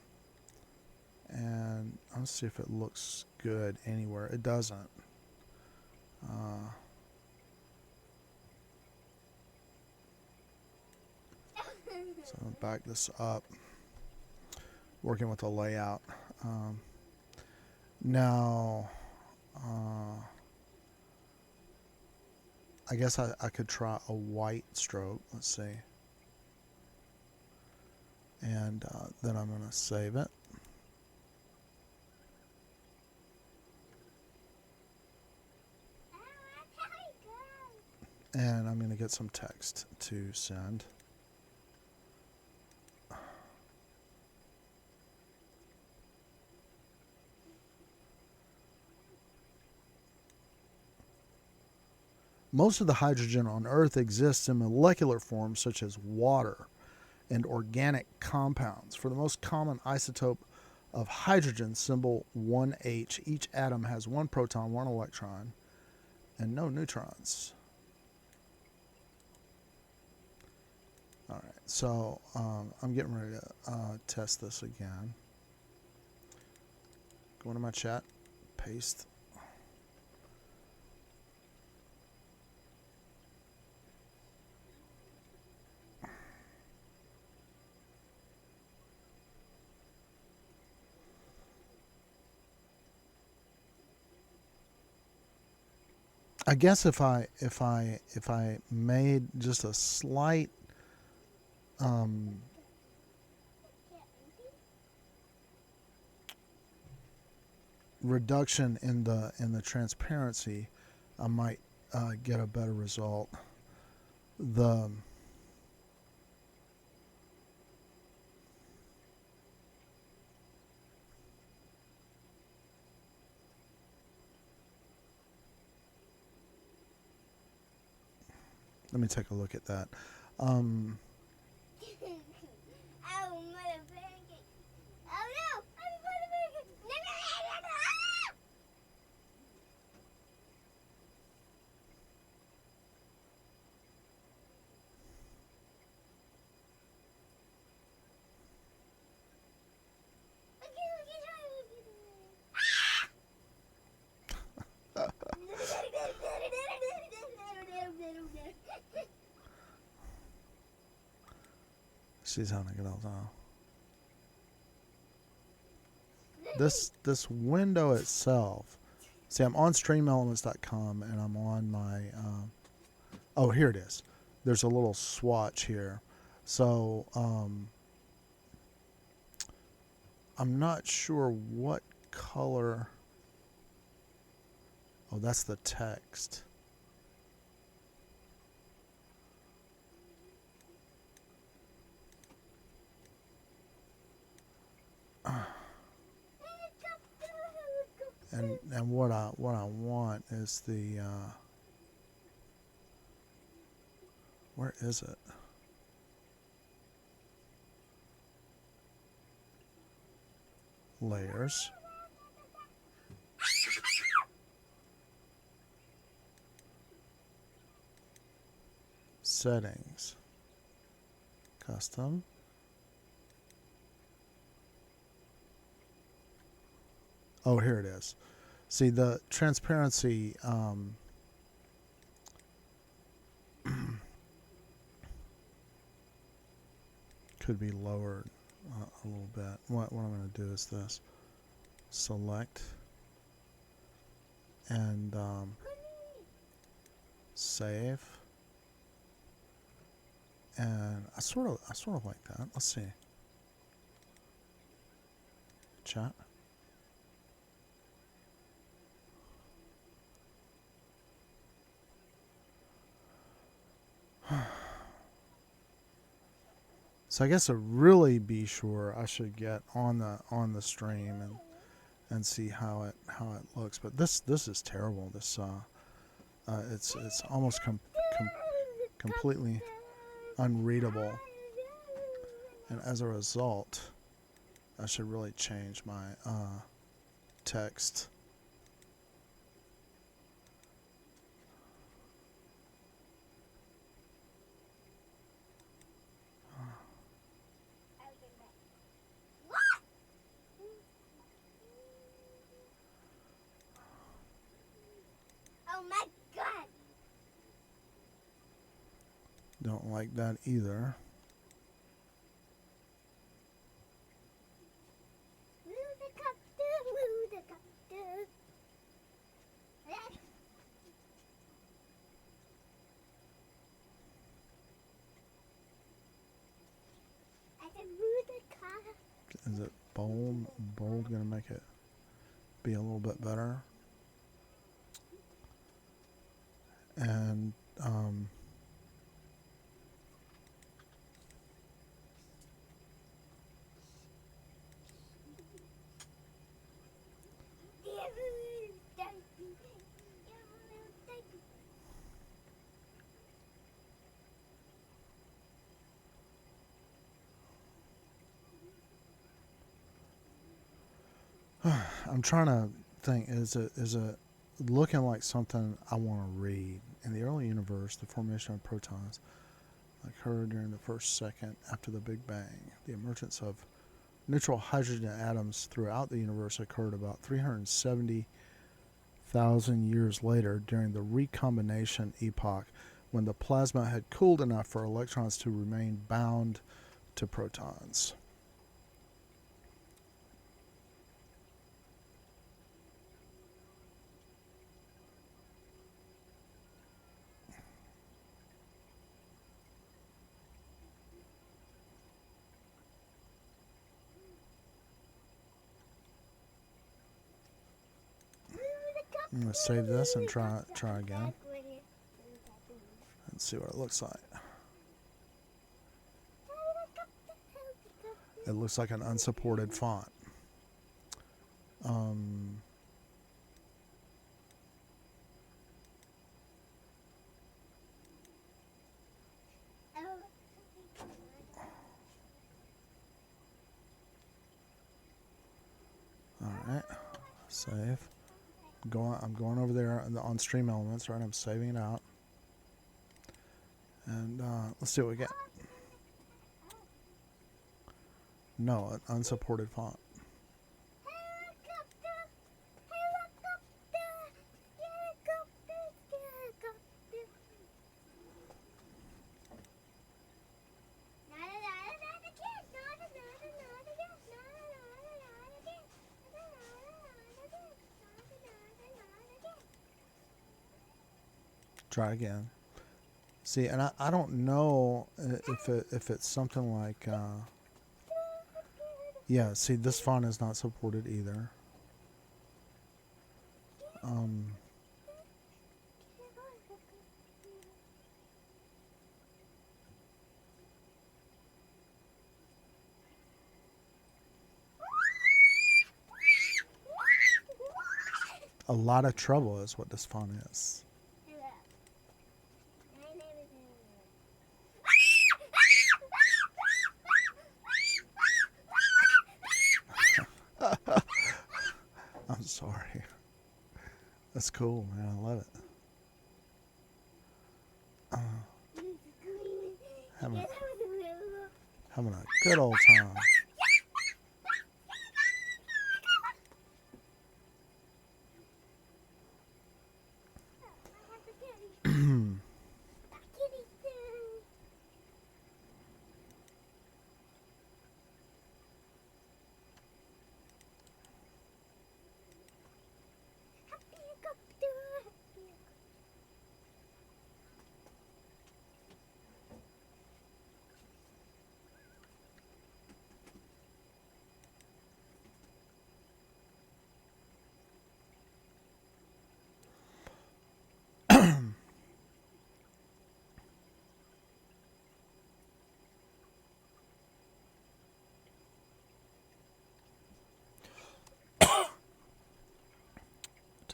and let's see if it looks good anywhere. It doesn't. So I'm gonna back this up. Working with the layout. Now, I guess I could try a white stroke. Let's see. And then I'm going to save it. And I'm going to get some text to send. Most of the hydrogen on Earth exists in molecular forms such as water and organic compounds. For the most common isotope of hydrogen, symbol 1H, each atom has one proton, one electron, and no neutrons. All right, so I'm getting ready to test this again. Go into my chat, paste. I guess if I made just a slight reduction in the transparency, I might get a better result. The let me take a look at that. Oh, mother pancake. Oh no! I'm mother pancake. No, no, no, no, no. Ah! She's having a good old time. This window itself. See, I'm on streamelements.com and I'm on my. Oh, here it is. There's a little swatch here. So I'm not sure what color. Oh, that's the text. And what I want is the where is it? Layers. Settings. Custom. Oh, here it is. See, the transparency could be lowered a little bit. What I'm going to do is this. Select and save. And I sort of like that. Let's see. chat. So I guess to really be sure, I should get on the stream and see how it looks. But this is terrible. This it's almost completely unreadable, and as a result, I should really change my text. What? Oh my god. Don't like that either. Move the copter, move the copter. I said move the copter. Is it bold? Bold gonna make it be a little bit better. And I'm trying to think, is it looking like something I want to read? In the early universe, the formation of protons occurred during the first second after the Big Bang. The emergence of neutral hydrogen atoms throughout the universe occurred about 370,000 years later during the recombination epoch, when the plasma had cooled enough for electrons to remain bound to protons. I'm going to save this and try again and see what it looks like. It looks like an unsupported font. Alright, save. I'm going over there on Stream Elements, right? I'm saving it out. And let's see what we get. No, an unsupported font. Try again. See, and I don't know if it's something like yeah. See, this font is not supported either. A lot of trouble is what this font is. I'm sorry. That's cool, man. I love it. Having a good old time.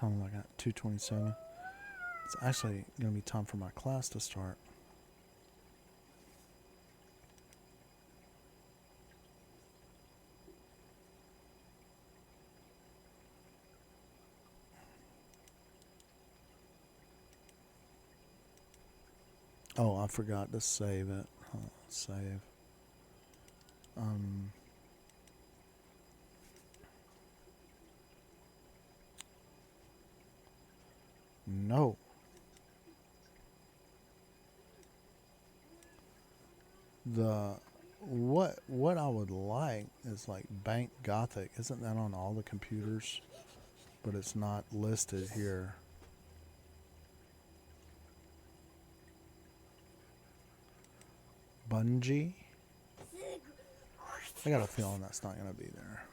Time like at 2:27. It's actually gonna be time for my class to start. Oh, I forgot to save it. Save. Um. No. The what I would like is like Bank Gothic. Isn't that on all the computers? But it's not listed here. Bungie? I got a feeling that's not gonna be there.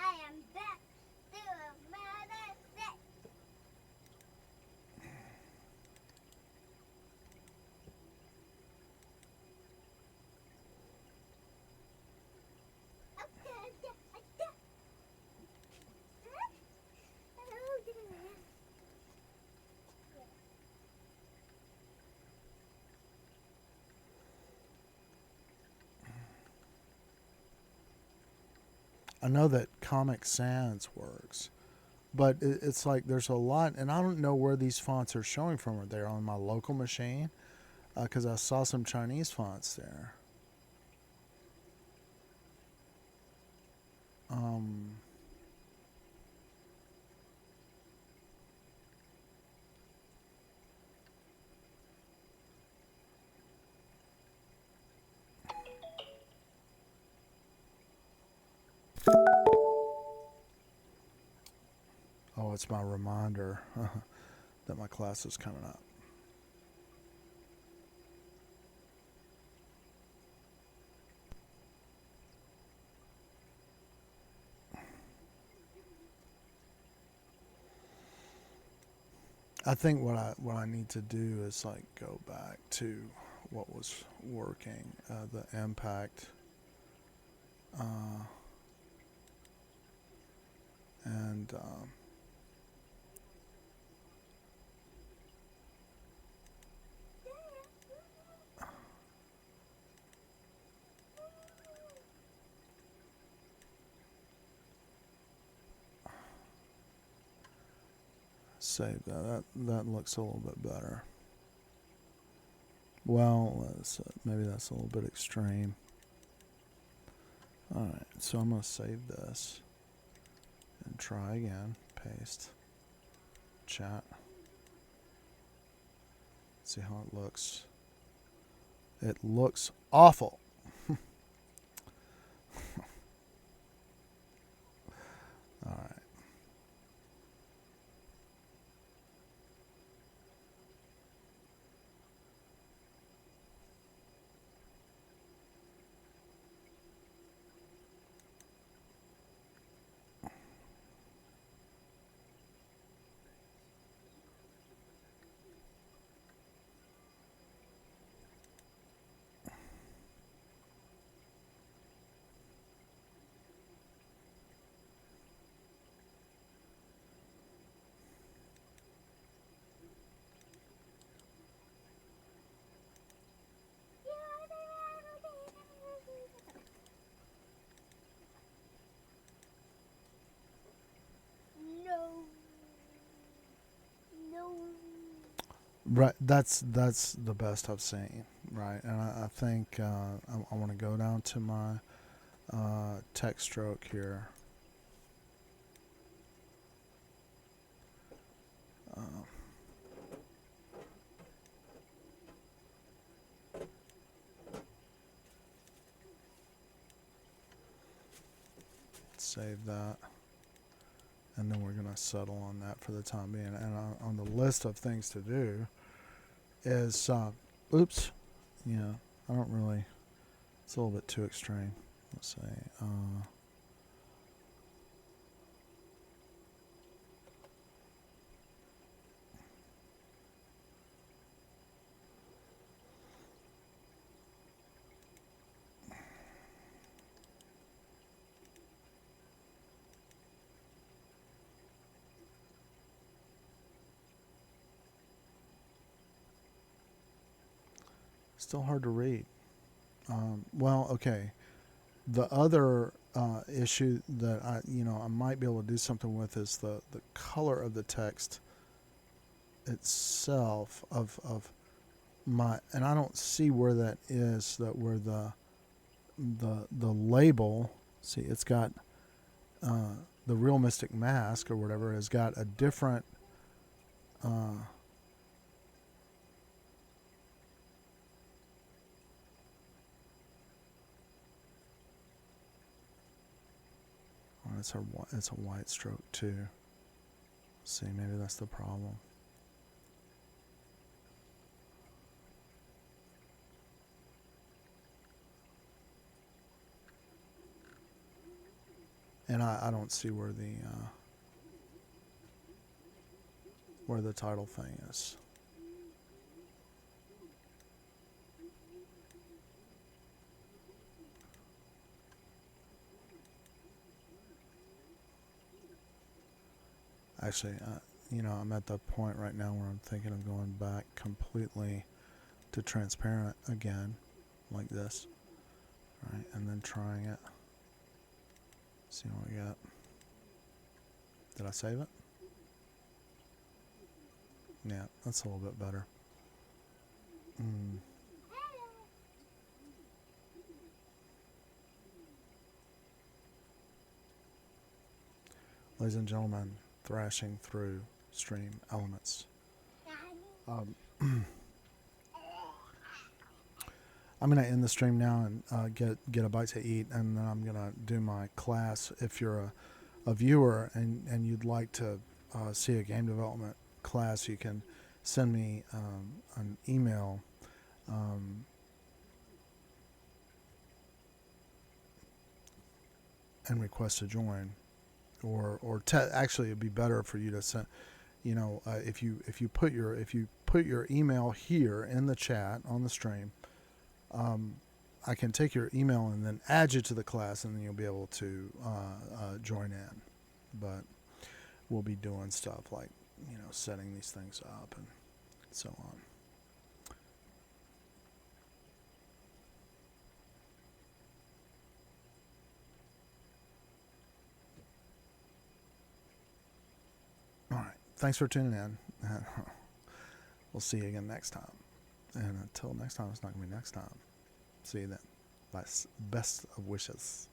I am back to another set. I know that Comic Sans works, but it's like there's a lot, and I don't know where these fonts are showing from. Are they on my local machine? Because I saw some Chinese fonts there. Um, oh, it's my reminder that my class is coming up. I think what I need to do is like go back to what was working, the impact, and save that. That looks a little bit better. Well, maybe that's a little bit extreme. All right, so I'm gonna save this and try again. Paste. Chat. See how it looks. It looks awful. All right. No. No. Right, that's the best I've seen, right? And I think I want to go down to my text stroke here. Save that, and then we're going to settle on that for the time being. And on the list of things to do is, oops, yeah, I don't really, it's a little bit too extreme. Let's see. Still hard to read. Well, okay. The other issue that I might be able to do something with is the color of the text itself of my, and I don't see where that is, that where the label, see, it's got the Real Mystic Mask or whatever has got a different it's a white stroke too. See, maybe that's the problem. And I don't see where the title thing is. Actually, I'm at the point right now where I'm thinking of going back completely to transparent again, like this, right, and then trying it. See what we got. Did I save it? Yeah, that's a little bit better. Ladies and gentlemen, thrashing through stream elements. I'm going to end the stream now and get a bite to eat, and then I'm going to do my class. If you're a viewer and you'd like to see a game development class, you can send me an email. And request to join, or actually it'd be better for you to send. If you put your email here in the chat on the stream, I can take your email and then add you to the class, and then you'll be able to join in. But we'll be doing stuff like setting these things up and so on. All right. Thanks for tuning in. We'll see you again next time. And until next time, it's not going to be next time. See you then. Best of wishes.